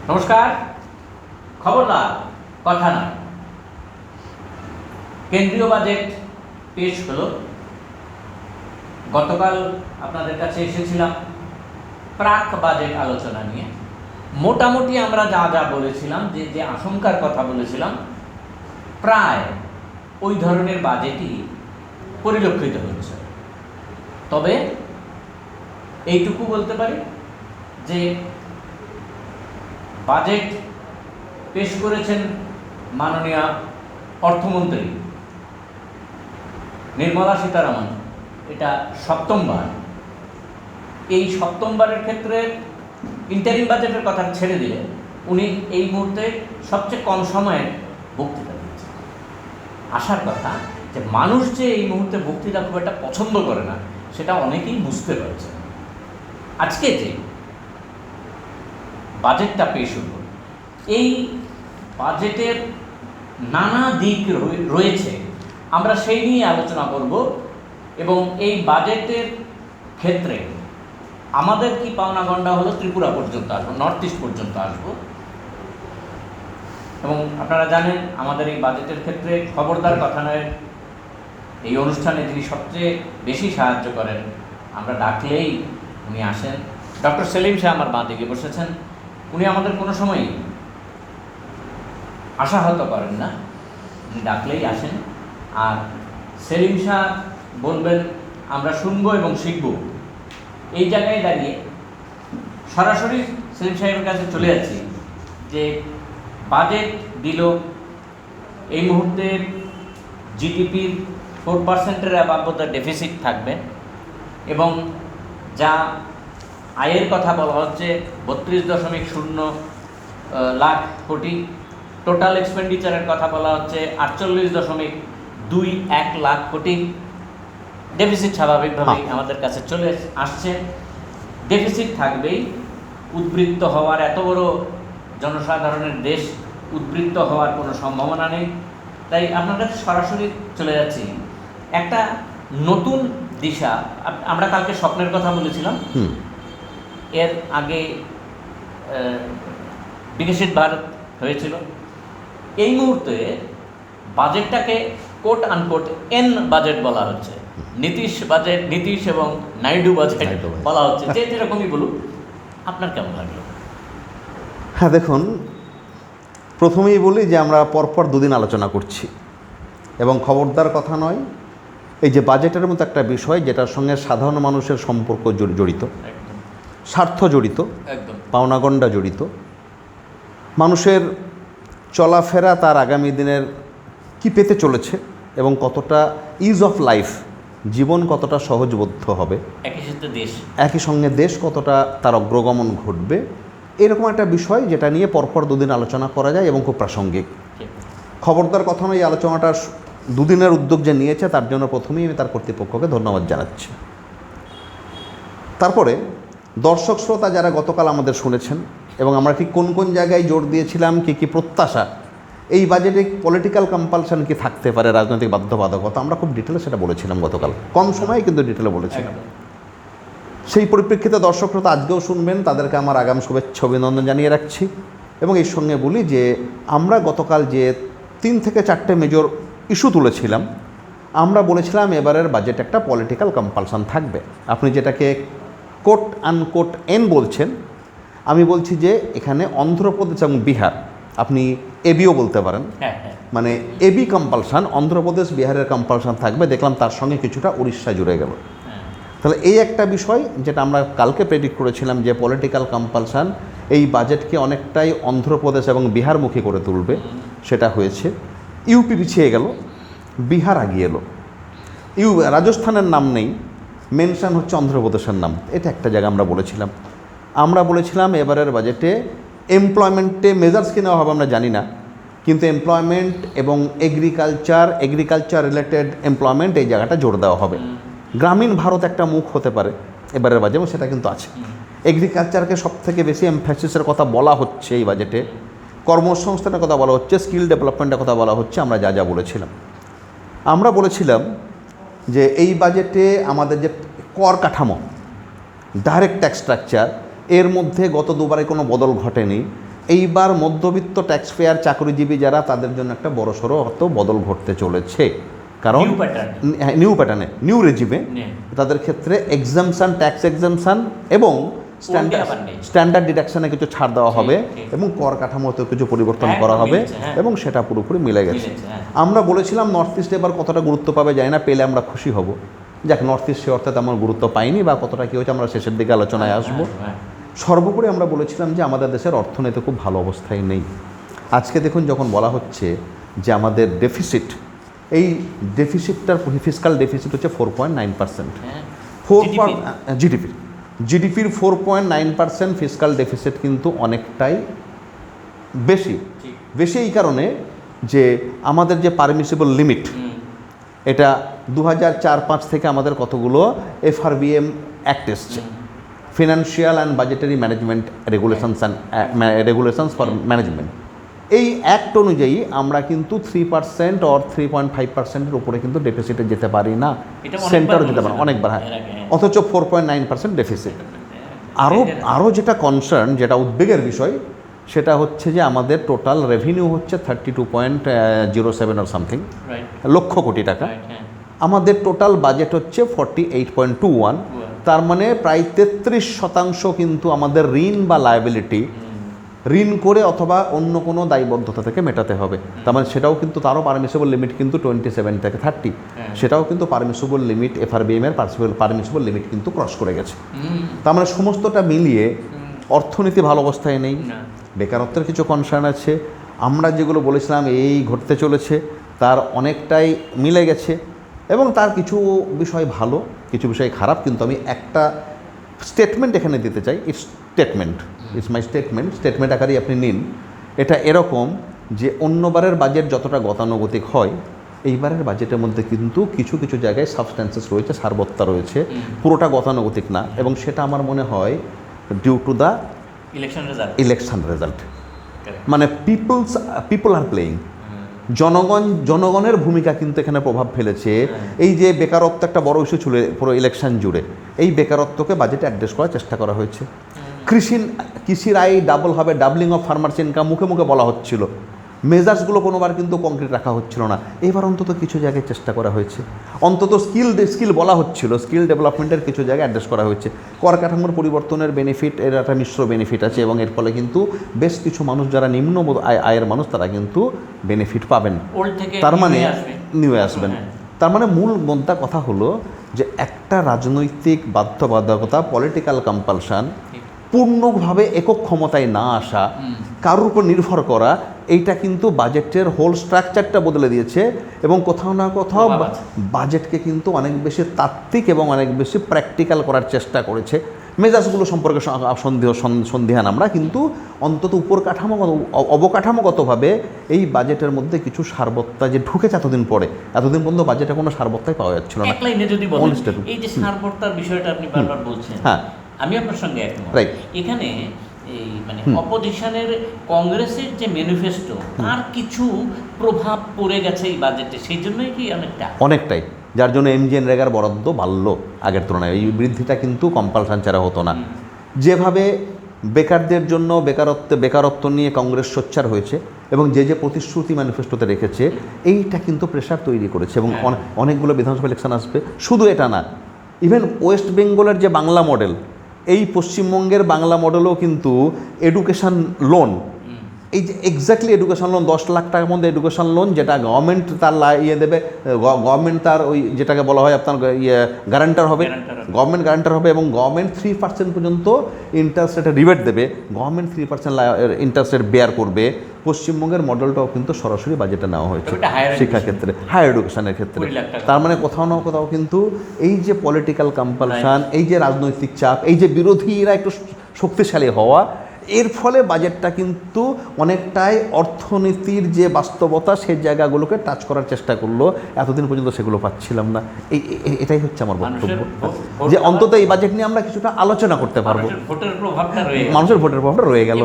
নমস্কার। খবরদার কথা না, কেন্দ্রীয় বাজেট পেশ হলো। গতকাল আপনাদের কাছে এসেছিলাম প্রাক বাজেট আলোচনা নিয়ে। মোটামুটি আমরা যা যা বলেছিলাম, যে আশঙ্কার কথা বলেছিলাম, প্রায় ওই ধরনের বাজেটই পরিলক্ষিত হচ্ছে। তবে এইটুকু বলতে পারি যে বাজেট পেশ করেছেন মাননীয় অর্থমন্ত্রী নির্মলা সীতারামন, এটা সপ্তমবার। এই সপ্তমবারের ক্ষেত্রে ইন্টারিম বাজেটের কথা ছেড়ে দিলে উনি এই মুহূর্তে সবচেয়ে কম সময়ে বক্তৃতা দিচ্ছেন। আসার কথা যে মানুষ যে এই মুহূর্তে বক্তৃতা খুব একটা পছন্দ করে না, সেটা অনেকেই বুঝতে পারছে। আজকে যে বাজেটটা পেশ হল, এই বাজেটের নানা দিক রয়েছে, আমরা সেই নিয়ে আলোচনা করব। এবং এই বাজেটের ক্ষেত্রে আমাদের কি পাওনা গণ্ডা হলো, ত্রিপুরা পর্যন্ত আসবো, নর্থ ইস্ট পর্যন্ত আসবো। এবং আপনারা জানেন আমাদের এই বাজেটের ক্ষেত্রে খবরদার কথা নয় এই অনুষ্ঠানে যিনি সবচেয়ে বেশি সাহায্য করেন, আমরা ডাকলেই উনি আসেন। ডক্টর সেলিম শাহ আমার বাঁ দিকে বসেছেন। উনি আমাদের কোনো সময়ই আশাহত করেন না, উনি ডাকলেই আসেন। আর সেলিম শাহ বলবেন, আমরা শুনবো এবং শিখব। এই জায়গায় দাঁড়িয়ে সরাসরি সেলিম সাহেবের কাছে চলে যাচ্ছি যে বাজেট দিল, এই মুহূর্তে জিডিপির 4%-এর অ্যাবাভ ডেফিসিট থাকবে এবং যা আয়ের কথা বলা হচ্ছে 32.0 লাখ কোটি, টোটাল এক্সপেন্ডিচারের কথা বলা হচ্ছে 48.21 লাখ কোটি। ডেফিসিট স্বাভাবিকভাবেই আমাদের কাছে চলে আসছে। ডেফিসিট থাকবেই। উদ্বৃত্ত হওয়ার, এত বড় জনসাধারণের দেশ, উদ্বৃত্ত হওয়ার কোনো সম্ভাবনা নেই। তাই আপনাদের সরাসরি চলে যাচ্ছি একটা নতুন দিশা। আমরা কালকে স্বপ্নের কথা বলেছিলাম, এর আগে বিকশিত ভারত হয়েছিল। এই মুহূর্তে বাজেটটাকে কোট আনকোট এন বাজেট বলা হচ্ছে। নীতিশ বাজেট, নীতিশ এবং নাইডু বাজেট বলা হচ্ছে। যে যেরকমই বলুন, আপনার কেমন লাগলো? হ্যাঁ, দেখুন, প্রথমেই বলি যে আমরা পরপর দুদিন আলোচনা করছি এবং খবরদার কথা নয়, এই যে বাজেটের মতো একটা বিষয় যেটার সঙ্গে সাধারণ মানুষের সম্পর্ক জড়িত, স্বার্থ জড়িত, পাওনাগণ্ডা জড়িত, মানুষের চলাফেরা, তার আগামী দিনের কি পেতে চলেছে এবং কতটা ইজ অফ লাইফ, জীবন কতটা সহজবোধ্য হবে, একই সঙ্গে দেশ কতটা তার অগ্রগমন ঘটবে, এরকম একটা বিষয় যেটা নিয়ে পরপর দুদিন আলোচনা করা যায় এবং খুব প্রাসঙ্গিক। খবরদার কথা নয়, এই আলোচনাটা দুদিনের উদ্যোগ যে নিয়েছে তার জন্য প্রথমেই আমি তার কর্তৃপক্ষকে ধন্যবাদ জানাচ্ছি। তারপরে দর্শক শ্রোতা যারা গতকাল আমাদের শুনেছেন এবং আমরা ঠিক কোন কোন জায়গায় জোর দিয়েছিলাম, কী কী প্রত্যাশা, এই বাজেটে পলিটিক্যাল কম্পালশন কি থাকতে পারে, রাজনৈতিক বাধ্যবাধকতা, আমরা খুব ডিটেলে সেটা বলেছিলাম গতকাল, কম সময়ে কিন্তু ডিটেলে বলেছিলাম। সেই পরিপ্রেক্ষিতে দর্শক শ্রোতা আজকেও শুনবেন, তাদেরকে আমার আগাম শুভেচ্ছা অভিনন্দন জানিয়ে রাখছি। এবং এই সঙ্গে বলি যে আমরা গতকাল যে 3 থেকে 4টে মেজর ইস্যু তুলেছিলাম, আমরা বলেছিলাম এবারের বাজেট একটা পলিটিক্যাল কম্পালশন থাকবে। আপনি যেটাকে কোট আনকোট এন বলছেন, আমি বলছি যে এখানে অন্ধ্রপ্রদেশ এবং বিহার, আপনি এবিও বলতে পারেন, মানে এবি কম্পালশন, অন্ধ্রপ্রদেশ বিহারের কম্পালশন থাকবে। দেখলাম তার সঙ্গে কিছুটা উড়িষ্যা জুড়ে গেল। তাহলে এই একটা বিষয় যেটা আমরা কালকে প্রেডিক্ট করেছিলাম যে পলিটিক্যাল কম্পালশন এই বাজেটকে অনেকটাই অন্ধ্রপ্রদেশ এবং বিহারমুখী করে তুলবে, সেটা হয়েছে। ইউপি পিছিয়ে গেল, বিহার আগিয়ে এলো। রাজস্থানের নাম নেই, মেনশন হচ্ছে অন্ধ্রপ্রদেশের নাম। এটা একটা জায়গা আমরা বলেছিলাম এবারের বাজেটে এমপ্লয়মেন্টে মেজার্স কি নেওয়া হবে আমরা জানি না, কিন্তু এমপ্লয়মেন্ট এবং এগ্রিকালচার রিলেটেড এমপ্লয়মেন্ট, এই জায়গাটা জোর দেওয়া হবে। গ্রামীণ ভারত একটা মুখ হতে পারে এবারের বাজেট, সেটা কিন্তু আছে। এগ্রিকালচারকে সবথেকে বেশি এমফ্যাসিসের কথা বলা হচ্ছে এই বাজেটে, কর্মসংস্থানের কথা বলা হচ্ছে, স্কিল ডেভেলপমেন্টের কথা বলা হচ্ছে। আমরা যা বলেছিলাম, আমরা বলেছিলাম যে এই বাজেটে আমাদের যে কর কাঠামো, ডাইরেক্ট ট্যাক্স স্ট্রাকচার, এর মধ্যে গত দুবারে কোনো বদল ঘটেনি। এইবার মধ্যবিত্ত ট্যাক্স পেয়ার চাকরিজীবী যারা, তাদের জন্য একটা বড়সড় অর্থ বদল ঘটতে চলেছে। কারণ New pattern. নিউ প্যাটার্নে, নিউ রেজিমে তাদের ক্ষেত্রে এক্সামশন, ট্যাক্স এক্সামশন এবং স্ট্যান্ডার্ড ডিডাকশনে কিছু ছাড় দেওয়া হবে এবং কর কাঠামোতে কিছু পরিবর্তন করা হবে এবং সেটা পুরোপুরি মিলে গেছে। আমরা বলেছিলাম নর্থ ইস্ট এবার কতটা গুরুত্ব পাবে জানি না, পেলে আমরা খুশি হব। যাক, নর্থ ইস্ট সে অর্থে তেমন গুরুত্ব পাইনি বা কতটা কী হয়েছে আমরা শেষের দিকে আলোচনায় আসবো। সর্বোপরি আমরা বলেছিলাম যে আমাদের দেশের অর্থনীতি খুব ভালো অবস্থায় নেই। আজকে দেখুন, যখন বলা হচ্ছে যে আমাদের ডেফিসিট, এই ডেফিসিটটার ফিসকাল ডেফিসিট হচ্ছে 4.9%। জিডিপির 4.9% ফিসকাল ডেফিসিট কিন্তু অনেকটাই বেশি এই কারণে যে আমাদের যে পারমিসিবল লিমিট, এটা 2004-05 থেকে আমাদের কতগুলো FRBM অ্যাক্ট এসছে, financial and budgetary management regulations for management. এই অ্যাক্ট অনুযায়ী আমরা কিন্তু 3% অর 3.5%-এর উপরে কিন্তু ডেফিসিটে যেতে পারি না, সেন্টারও যেতে পারে অনেকবার, হ্যাঁ, অথচ 4.9% ডেফিসিট। আরও যেটা কনসার্ন, যেটা উদ্বেগের বিষয়, সেটা হচ্ছে যে আমাদের টোটাল রেভিনিউ হচ্ছে 32.07 অর সামথিং লক্ষ কোটি টাকা, আমাদের টোটাল বাজেট হচ্ছে 48.21, তার মানে প্রায় 33% কিন্তু আমাদের ঋণ বা লায়াবিলিটি ঋণ করে অথবা অন্য কোনো দায়বদ্ধতা থেকে মেটাতে হবে। তার মানে সেটাও কিন্তু, তারও পারমিসিবল লিমিট কিন্তু 27 থেকে 30, সেটাও কিন্তু পারমিসিবল লিমিট, FRBM এর পারমিসিবল লিমিট কিন্তু ক্রস করে গেছে। তার মানে সমস্তটা মিলিয়ে অর্থনীতি ভালো অবস্থায় নেই, বেকারত্বের কিছু কনসার্ন আছে, আমরা যেগুলো বলেছিলাম এই ঘটতে চলেছে তার অনেকটাই মিলে গেছে এবং তার কিছু বিষয় ভালো, কিছু বিষয় খারাপ। কিন্তু আমি একটা স্টেটমেন্ট এখানে দিতে চাই। ইটস মাই স্টেটমেন্ট আকারেই আপনি নিন। এটা এরকম যে অন্যবারের বাজেট যতটা গতানুগতিক হয়, এইবারের বাজেটের মধ্যে কিন্তু কিছু কিছু জায়গায় সাবস্ট্যান্সেস রয়েছে, সারবত্তা রয়েছে, পুরোটা গতানুগতিক না। এবং সেটা আমার মনে হয় due to the election result. মানে পিপল আর প্লেয়িং, জনগণের ভূমিকা কিন্তু এখানে প্রভাব ফেলেছে। এই যে বেকারত্ব একটা বড় ইস্যু ছিল পুরো ইলেকশন জুড়ে, এই বেকারত্বকে বাজেটে অ্যাড্রেস করার চেষ্টা করা হয়েছে। কৃষির আয় ডাবল হবে, ডাবলিং অফ ফার্মার্স ইনকাম মুখে মুখে বলা হচ্ছিল, মেজার্সগুলো কোনোবার কিন্তু কংক্রিট রাখা হচ্ছিল না। এবার অন্তত কিছু জায়গায় চেষ্টা করা হয়েছে, অন্তত স্কিল বলা হচ্ছিল, স্কিল ডেভেলপমেন্টের কিছু জায়গায় অ্যাড্রেস করা হয়েছে। কর কাঠামোর পরিবর্তনের বেনিফিট, এর একটা মিশ্র বেনিফিট আছে এবং এর ফলে কিন্তু বেশ কিছু মানুষ যারা নিম্ন আয়ের মানুষ তারা কিন্তু বেনিফিট পাবেন, তার মানে নিয়ে আসবেন। তার মানে মূল মোদ্দা কথা হলো যে একটা রাজনৈতিক বাধ্যবাধকতা, পলিটিক্যাল কম্পালশন, পূর্ণভাবে একক ক্ষমতায় না আসা, কারোর উপর নির্ভর করা, এইটা কিন্তু বাজেটের হোল স্ট্রাকচারটা বদলে দিয়েছে এবং কোথাও না কোথাও বাজেটকে কিন্তু অনেক বেশি তাত্ত্বিক এবং অনেক বেশি প্র্যাকটিক্যাল করার চেষ্টা করেছে। মেজাজগুলো সম্পর্কে সন্দেহান আমরা, কিন্তু অন্তত উপর অবকাঠামোগতভাবে এই বাজেটের মধ্যে কিছু সারবত্তা যে ঢুকেছে এতদিন পর্যন্ত বাজেটে কোনো সারবত্তাই পাওয়া যাচ্ছিল না। এই যে সারবত্তার বিষয়টা আপনি বারবার বলছেন, হ্যাঁ, আমি আপনার সঙ্গে একমত। এখানে এই মানে অপোজিশনের কংগ্রেসের যে ম্যানিফেস্টো, তার কিছু প্রভাব পড়ে গেছে এই বাজেটে, সেই জন্যই কি অনেকটাই, যার জন্য MGNREGAর বরাদ্দ বাড়ল আগের তুলনায়। এই বৃদ্ধিটা কিন্তু কম্পালশন ছাড়া হতো না। যেভাবে বেকারদের জন্য বেকারত্ব নিয়ে কংগ্রেস সোচ্চার হয়েছে এবং যে প্রতিশ্রুতি ম্যানিফেস্টোতে রেখেছে, এইটা কিন্তু প্রেশার তৈরি করেছে এবং অনেকগুলো বিধানসভা ইলেকশন আসবে। শুধু এটা না, ইভেন ওয়েস্ট বেঙ্গলের যে বাংলা মডেল, এই পশ্চিমবঙ্গের বাংলা মডেলও কিন্তু এডুকেশন লোন, এই যে এক্স্যাক্টলি এডুকেশন লোন, 10 লাখ টাকার মধ্যে এডুকেশন লোন, যেটা গভর্নমেন্ট তার দেবে, গভর্নমেন্ট তার ওই যেটাকে বলা হয় আপনার গ্যারান্টার হবে, গভর্নমেন্ট গ্যারান্টার হবে এবং গভর্নমেন্ট 3% পর্যন্ত ইন্টারেস্ট রেটে রিবেট দেবে, গভর্নমেন্ট 3% ইন্টারেস্ট রেট বেয়ার করবে। পশ্চিমবঙ্গের মডেলটাও কিন্তু সরাসরি বাজেটে নেওয়া হয়েছে শিক্ষাক্ষেত্রে, হায়ার এডুকেশনের ক্ষেত্রে। তার মানে কোথাও না কোথাও কিন্তু এই যে পলিটিক্যাল কম্পালশন, এই যে রাজনৈতিক চাপ, এই যে বিরোধীরা একটু শক্তিশালী হওয়া, এর ফলে বাজেটটা কিন্তু অনেকটাই অর্থনীতির যে বাস্তবতা সেই জায়গাগুলোকে টাচ করার চেষ্টা করলো। এতদিন পর্যন্ত সেগুলো পাচ্ছিলাম না। এটাই হচ্ছে আমার বক্তব্য, যে অন্তত এই বাজেট নিয়ে আমরা কিছুটা আলোচনা করতে পারবো। মানুষের ভোটের প্রভাবটা রয়ে গেল,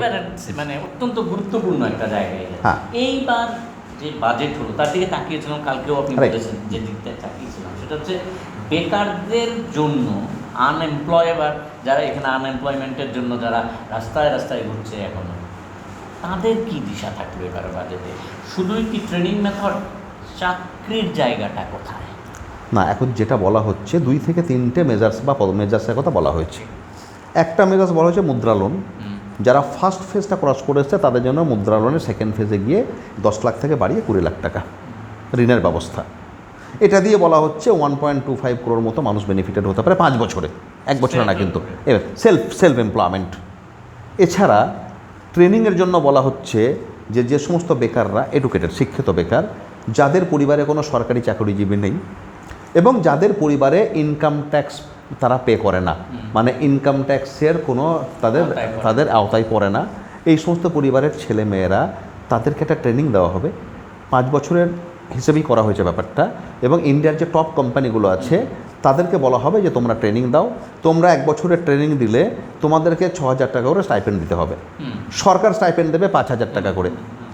মানে অত্যন্ত গুরুত্বপূর্ণ একটা জায়গায়। এইবার যে বাজেট হলো তার দিকে তাকিয়েছিলাম, কালকেও আপনি বলেছেন যে দিকটা তাকিয়েছিলাম, সেটা হচ্ছে বেকারদের জন্য, যারা এখানে আনএমপ্লয়মেন্টের জন্য যারা রাস্তায় ঘুরছে এখনো, তাদের কি দিশা থাকবে এবার বাজেটে? শুধুই কি ট্রেনিং মেথড, চাকরির জায়গাটা কোথায়? না, এখন যেটা বলা হচ্ছে 2 থেকে 3টে মেজার্স বা মেজার্সের কথা বলা হয়েছে। একটা মেজার্স বলা হয়েছে মুদ্রা লোন। যারা ফার্স্ট ফেজটা ক্রস করেছে তাদের জন্য মুদ্রা লোনের সেকেন্ড ফেজে গিয়ে 10 লাখ থেকে বাড়িয়ে 20 লাখ টাকা ঋণের ব্যবস্থা। এটা দিয়ে বলা হচ্ছে 1.25 crore মতো মানুষ বেনিফিটেড হতে পারে 5 বছরে, 1 বছরে না কিন্তু, এবার সেলফ এমপ্লয়মেন্ট। এছাড়া ট্রেনিংয়ের জন্য বলা হচ্ছে যে সমস্ত বেকাররা এডুকেটেড, শিক্ষিত বেকার, যাদের পরিবারে কোনো সরকারি চাকরিজীবী নেই এবং যাদের পরিবারে ইনকাম ট্যাক্স তারা পে করে না, মানে ইনকাম ট্যাক্সের কোনো তাদের আওতায় পড়ে না, এই সমস্ত পরিবারের ছেলে মেয়েরা তাদেরকে একটা ট্রেনিং দেওয়া হবে। 5 বছরের হিসেবেই করা হয়েছে ব্যাপারটা। এবং ইন্ডিয়ার যে টপ কোম্পানিগুলো আছে তাদেরকে বলা হবে যে তোমরা ট্রেনিং দাও, তোমরা 1 বছরের ট্রেনিং দিলে তোমাদেরকে 6,000 টাকা করে স্টাইপেন্ড দিতে হবে। সরকার স্টাইপেন্ড দেবে 5,000 টাকা করে।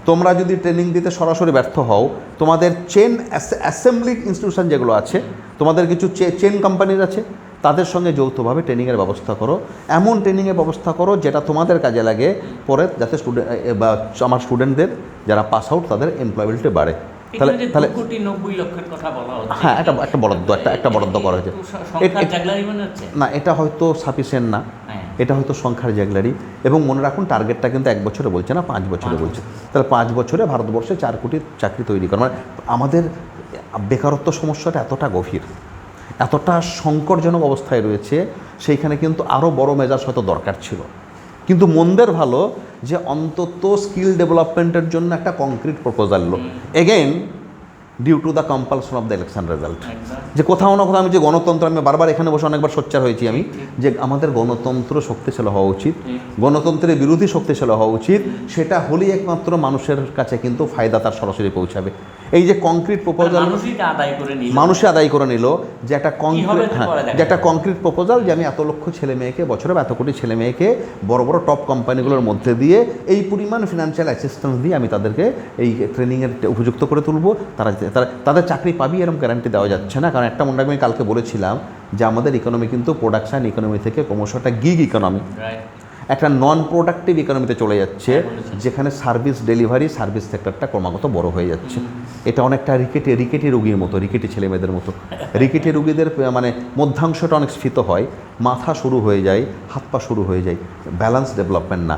তোমরা যদি ট্রেনিং দিতে সরাসরি ব্যর্থ হও, তোমাদের চেন অ্যাসেম্বলি ইনস্টিটিউশন যেগুলো আছে, তোমাদের কিছু চেন কোম্পানির আছে, তাদের সঙ্গে যৌথভাবে ট্রেনিংয়ের ব্যবস্থা করো। এমন ট্রেনিংয়ের ব্যবস্থা করো যেটা তোমাদের কাজে লাগে পরে, যাতে বা আমার স্টুডেন্টদের যারা পাস আউট তাদের এমপ্লয়াবিলিটি বাড়ে। তাহলে 2.90 লক্ষের কথা বলা হচ্ছে। হ্যাঁ, একটা বরাদ্দ করা হয়েছে। না, এটা হয়তো সাফিসিয়েন্ট না, এটা হয়তো সংখ্যার জাগলারি। এবং মনে রাখুন টার্গেটটা কিন্তু 1 বছরে বলছে না, 5 বছরে বলছে। তাহলে 5 বছরে ভারতবর্ষে 4 কোটি চাকরি তৈরি করা, মানে আমাদের বেকারত্ব সমস্যাটা এতটা গভীর, এতটা সংকটজনক অবস্থায় রয়েছে, সেইখানে কিন্তু আরও বড় মেজাজ হয়তো দরকার ছিল। কিন্তু মন্দের ভালো যে অন্তত স্কিল ডেভেলপমেন্টের জন্য একটা কংক্রিট প্রপোজাল এলো, again due to the compulsion of the election result. যে কোথাও না কোথাও আমি যে গণতন্ত্র, আমি বারবার এখানে বসে অনেকবার সোচ্চার হয়েছি আমি, যে আমাদের গণতন্ত্র শক্তিশালী হওয়া উচিত, গণতন্ত্রের বিরোধী শক্তিশালী হওয়া উচিত। সেটা হলেই একমাত্র মানুষের কাছে কিন্তু ফায়দা তার সরাসরি পৌঁছাবে। এই যে কংক্রিট প্রপোজাল মানুষই আদায় করে নিল, যে একটা কংক্রিট প্রপোজাল যে আমি এত লক্ষ ছেলে মেয়েকে বছরে, এত কোটি ছেলে মেয়েকে বড় বড় টপ কোম্পানিগুলোর মধ্যে দিয়ে এই পরিমাণ ফিনান্সিয়াল অ্যাসিস্ট্যান্স দিয়ে আমি তাদেরকে এই ট্রেনিংয়ের উপযুক্ত করে তুলব। তাদের চাকরি পাবি এরকম গ্যারান্টি দেওয়া যাচ্ছে না। কারণ একটা মনে রাখবেন, কালকে বলেছিলাম যে আমাদের ইকোনমি কিন্তু প্রোডাকশান ইকোনমি থেকে ক্রমশ একটা গিগ ইকোনমি, একটা নন প্রোডাক্টিভ ইকোনমিতে চলে যাচ্ছে, যেখানে সার্ভিস ডেলিভারি, সার্ভিস সেক্টরটা ক্রমাগত বড় হয়ে যাচ্ছে। এটা অনেকটা রিকেটি রোগীর মতো, রিকেটি ছেলেমেয়েদের মতো। রিকেটি রোগীদের মানে মধ্যাংশটা অনেক স্ফীত হয়, মাথা শুরু হয়ে যায়, হাত পা শুরু হয়ে যায়, ব্যালেন্স ডেভেলপমেন্ট না।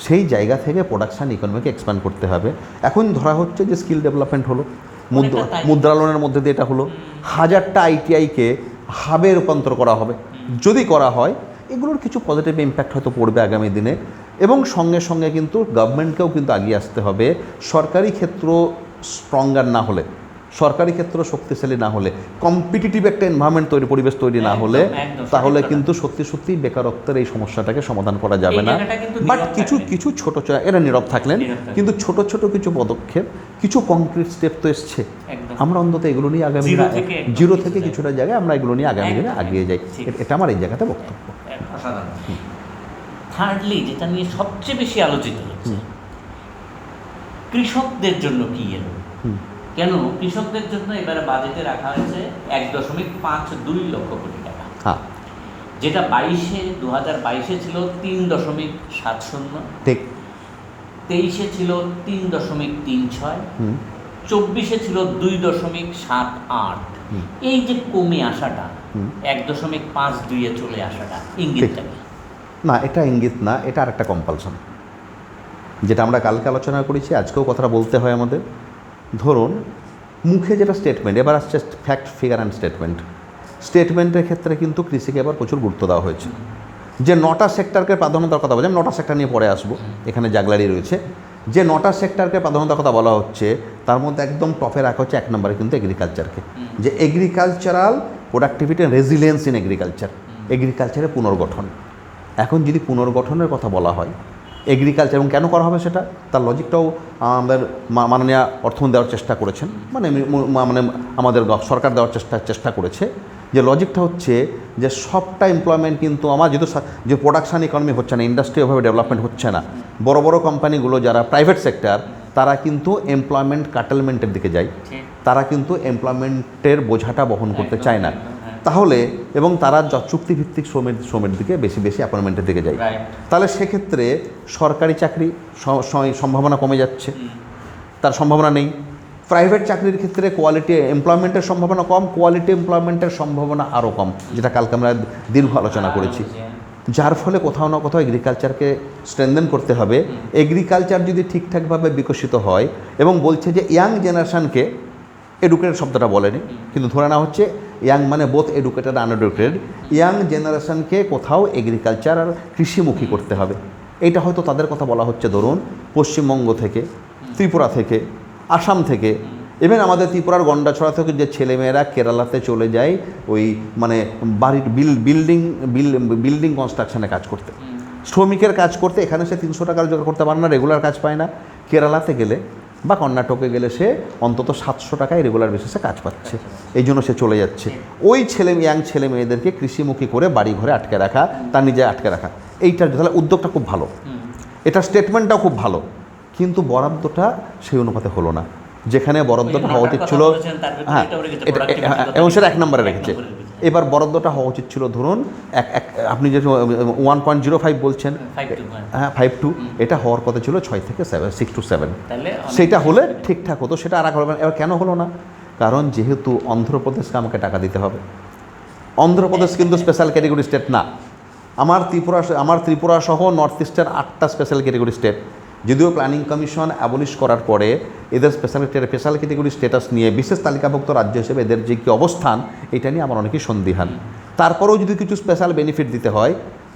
সেই জায়গা থেকে প্রোডাকশান ইকোনমিকে এক্সপ্যান্ড করতে হবে। এখন ধরা হচ্ছে যে স্কিল ডেভেলপমেন্ট হলো, মুদ্রা লোনের মধ্যে দিয়ে এটা হলো, 1000টা আইটিআইকে হাবে রূপান্তর করা হবে। যদি করা হয়, এগুলোর কিছু পজিটিভ ইম্প্যাক্ট হয়তো পড়বে আগামী দিনে। এবং সঙ্গে সঙ্গে কিন্তু গভর্নমেন্টকেও কিন্তু এগিয়ে আসতে হবে। সরকারি ক্ষেত্র স্ট্রঙ্গার না হলে, সরকারি ক্ষেত্র শক্তিশালী না হলে, কম্পিটিটিভ একটা এনভায়রনমেন্ট পরিবেশ তৈরি না হলে, তাহলে কিন্তু সত্যি বেকারত্বের এই সমস্যাটাকে সমাধান করা যাবে না। বাট কিছু ছোট এরা নীরব থাকলেন, কিন্তু ছোট কিছু পদক্ষেপ, কিছু কংক্রিট স্টেপ তো এসছে। আমরা অন্তত এগুলো নিয়ে আগামী জিরো থেকে কিছুটা জায়গায় আমরা এগুলো নিয়ে আগামী দিনে এগিয়ে যাই। এটা আমার এই জায়গাতে বক্তব্য। থার্ডলি, যেটা নিয়ে সবচেয়ে বেশি আলোচিত হচ্ছে, কৃষকদের জন্য কি এলো? কেন কৃষকদের জন্য এবারে বাজেটে রাখা হয়েছে 1.52 লক্ষ কোটি টাকা, যেটা 2022-এ ছিল 3.70, ঠিক 23-এ ছিল 3.36, 24-এ ছিল 2.78। এই যে কমে আসাটা, 1.52-এ চলে আসাটা ইঙ্গিতটা কি? না, এটা ইঙ্গিত না, এটা আর একটা কম্পালশন, যেটা আমরা কালকে আলোচনা করেছি, আজকেও কথাটা বলতে হয় আমাদের। ধরুন মুখে যেটা স্টেটমেন্ট, এবার আসছে ফ্যাক্ট, ফিগার অ্যান্ড স্টেটমেন্টের ক্ষেত্রে কিন্তু কৃষিকে এবার প্রচুর গুরুত্ব দেওয়া হয়েছে। যে 9টা সেক্টরকে প্রাধান্যতার কথা বলছি, আমি 9টা সেক্টর নিয়ে পরে আসবো, এখানে জাগলারি রয়েছে। যে 9টা সেক্টরকে প্রাধান্যতার কথা বলা হচ্ছে, তার মধ্যে একদম টপে রাখা হচ্ছে 1 নম্বরে কিন্তু এগ্রিকালচারকে, যে agricultural productivity and resilience in এগ্রিকালচারের পুনর্গঠন। এখন যদি পুনর্গঠনের কথা বলা হয় এগ্রিকালচার, এবং কেন করা হবে সেটা, তার লজিকটাও আমাদের মাননীয় অর্থমন্ত্রী দেওয়ার চেষ্টা করেছেন, মানে আমাদের সরকার দেওয়ার চেষ্টা করেছে। যে লজিকটা হচ্ছে যে সবটা এমপ্লয়মেন্ট কিন্তু আমার যেহেতু যে প্রোডাকশান ইকোনমি হচ্ছে না, ইন্ডাস্ট্রি ওভাবে ডেভেলপমেন্ট হচ্ছে না, বড় কোম্পানিগুলো যারা প্রাইভেট সেক্টর, তারা কিন্তু এমপ্লয়মেন্ট কাটেলমেন্টের দিকে যায়, তারা কিন্তু এমপ্লয়মেন্টের বোঝাটা বহন করতে চায় না। তাহলে এবং তারা চুক্তিভিত্তিক শ্রমের দিকে বেশি বেশি অ্যাপয়েন্টমেন্টের দিকে যায়, তাহলে সেক্ষেত্রে সরকারি চাকরি সম্ভাবনা কমে যাচ্ছে, তার সম্ভাবনা নেই। প্রাইভেট চাকরির ক্ষেত্রে কোয়ালিটি এমপ্লয়মেন্টের সম্ভাবনা কম, কোয়ালিটি এমপ্লয়মেন্টের সম্ভাবনা আরও কম, যেটা কালকে আমরা দীর্ঘ আলোচনা করেছি। যার ফলে কোথাও না কোথাও এগ্রিকালচারকে স্ট্রেনথেন করতে হবে। এগ্রিকালচার যদি ঠিকঠাকভাবে বিকশিত হয়, এবং বলছে যে ইয়াং জেনারেশানকে, এডুকেটেড শব্দটা বলেনি কিন্তু ধরে নেওয়া হচ্ছে ইয়াং মানে বোথ এডুকেটেড আনএডুকেটেড, ইয়াং জেনারেশানকে কোথাও এগ্রিকালচার আর কৃষিমুখী করতে হবে। এইটা হয়তো তাদের কথা বলা হচ্ছে, ধরুন পশ্চিমবঙ্গ থেকে, ত্রিপুরা থেকে, আসাম থেকে, ইভেন আমাদের ত্রিপুরার গন্ডাছড়া থেকে যে ছেলেমেয়েরা কেরালাতে চলে যায় ওই মানে বাড়ির বিল্ডিং কনস্ট্রাকশনে কাজ করতে, শ্রমিকের কাজ করতে। এখানে সে 300 টাকা রোজগার করতে পারে না, রেগুলার কাজ পায় না। কেরালাতে গেলে বা কর্ণাটকে গেলে সে অন্তত 700 টাকায় রেগুলার বেসিসে কাজ পাচ্ছে, এই জন্য সে চলে যাচ্ছে। ওই ইয়াং ছেলে মেয়েদেরকে কৃষিমুখী করে বাড়ি ঘরে আটকে রাখা, তার নিজে আটকে রাখা, এইটার তাহলে উদ্যোগটা খুব ভালো, এটা স্টেটমেন্টটাও খুব ভালো, কিন্তু বরাদ্দটা সেই অনুপাতে হলো না। যেখানে বরাদ্দটা হওয়া উচিত ছিল, হ্যাঁ এবং সেটা 1 নম্বরে রেখেছে। এবার বরাদ্দটা হওয়া উচিত ছিল ধরুন আপনি যে 1.05 বলছেন, হ্যাঁ 5.2, এটা হওয়ার কথা ছিল 6 থেকে 6 to 7, সেটা হলে ঠিকঠাক হতো। সেটা আর হলো না। এবার কেন হলো না? কারণ যেহেতু অন্ধ্রপ্রদেশকে আমাকে টাকা দিতে হবে। অন্ধ্রপ্রদেশ কিন্তু স্পেশাল ক্যাটেগরি স্টেট না। আমার ত্রিপুরা সহ নর্থ ইস্টের 8টা স্পেশাল ক্যাটেগরি স্টেট, যদিও প্ল্যানিং কমিশন অ্যাবলিশ করার পরে এদের স্পেশাল ক্যাটেগরি স্ট্যাটাস নিয়ে বিশেষ তালিকাভুক্ত রাজ্য হিসেবে এদের যে কী অবস্থান, এটা নিয়ে আমার অনেকেই সন্দিহান। তারপরেও যদি কিছু স্পেশাল বেনিফিট দিতে হয়,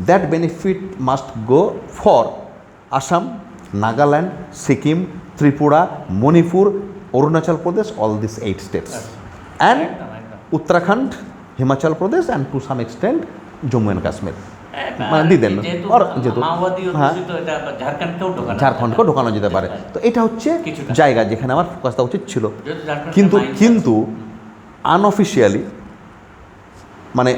that benefit must go for Assam, Nagaland, Sikkim, Tripura, Manipur, Arunachal Pradesh, all this 8 states, and Uttarakhand, Himachal Pradesh, and to some extent Jammu and Kashmir মানে দিয়ে দেন, যেহেতু হ্যাঁ ঝাড়খণ্ডকেও ঢোকানো যেতে পারে। তো এটা হচ্ছে জায়গা যেখানে আমার ফোকাস দেওয়া উচিত ছিল। কিন্তু আনঅফিসিয়ালি মানে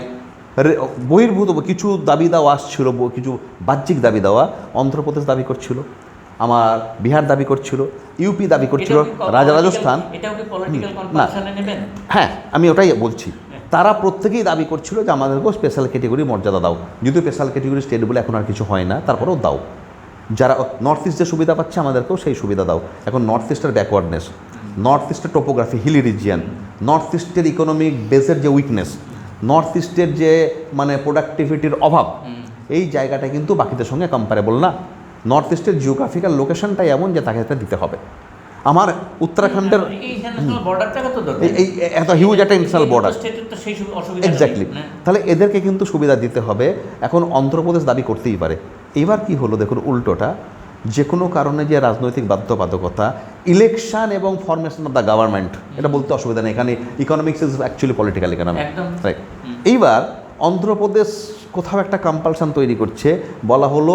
বহির্ভূত কিছু দাবি দেওয়া আসছিল, কিছু বাহ্যিক দাবি দেওয়া। অন্ধ্রপ্রদেশ দাবি করছিল, আমার বিহার দাবি করছিল, ইউপি দাবি করছিল, রাজস্থান, না হ্যাঁ আমি ওটাই বলছি। তারা প্রত্যেকেই দাবি করছিল যে আমাদেরকেও স্পেশাল ক্যাটেগরি মর্যাদা দাও। যদিও স্পেশাল ক্যাটেগরি স্টেট বলে এখন আর কিছু হয় না, তারপরেও দাও। যারা নর্থ ইস্ট যে সুবিধা পাচ্ছে আমাদেরকেও সেই সুবিধা দাও। এখন নর্থ ইস্টের ব্যাকওয়ার্ডনেস, নর্থ ইস্টের টোপোগ্রাফি হিলি রিজিয়ান, নর্থ ইস্টের ইকোনমিক বেসের যে উইকনেস, নর্থ ইস্টের যে মানে প্রোডাক্টিভিটির অভাব, এই জায়গাটা কিন্তু বাকিদের সঙ্গে কম্পারেবল না। নর্থ ইস্টের জিওগ্রাফিক্যাল লোকেশনটাই এমন যে তাকে এটা দিতে হবে। আমার উত্তরাখণ্ডের এই এত হিউজ একটা ইন্টারন্যাশনাল বর্ডার, এক্স্যাক্টলি, তাহলে এদেরকে কিন্তু সুবিধা দিতে হবে। এখন অন্ধ্রপ্রদেশ দাবি করতেই পারে। এবার কি হলো দেখুন উল্টোটা, যে কোনো কারণে যে রাজনৈতিক বাধ্যবাধকতা, ইলেকশন এবং ফরমেশন অফ দ্য গভর্নমেন্ট, এটা বলতে অসুবিধা নেই, এখানে economics is actually political economy, right. এইবার অন্ধ্রপ্রদেশ কোথাও একটা কম্পালশন তৈরি করছে, বলা হলো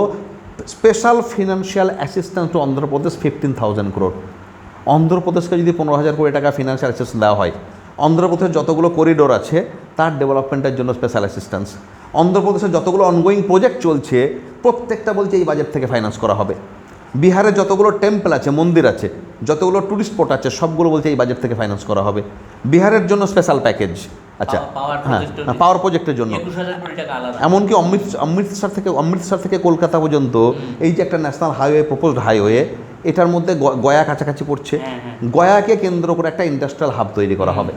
special financial assistance two Andhra Pradesh 15,000 crore। অন্ধ্রপ্রদেশকে যদি 15,000 কোটি টাকা ফিনান্সিয়াল অ্যাসিস্ট্যান্স দেওয়া হয়, অন্ধ্রপ্রদেশের যতগুলো করিডোর আছে তার ডেভেলপমেন্টের জন্য স্পেশাল অ্যাসিস্ট্যান্স, অন্ধ্রপ্রদেশের যতগুলো অনগোয়িং প্রজেক্ট চলছে প্রত্যেকটা বলছে এই বাজেট থেকে ফাইন্যান্স করা হবে। বিহারে যতগুলো টেম্পল আছে, মন্দির আছে, যতগুলো ট্যুরিস্ট স্পট আছে, সবগুলো বলছে এই বাজেট থেকে ফাইন্যান্স করা হবে। বিহারের জন্য স্পেশাল প্যাকেজ, আচ্ছা হ্যাঁ পাওয়ার প্রজেক্টের জন্য, এমনকি অমৃতসর থেকে কলকাতা পর্যন্ত এই যে একটা ন্যাশনাল হাইওয়ে, প্রপোজড হাইওয়ে, এটার মধ্যে গয়া কাছাকাছি পড়ছে, গয়াকে কেন্দ্র করে একটা ইন্ডাস্ট্রিয়াল হাব তৈরি করা হবে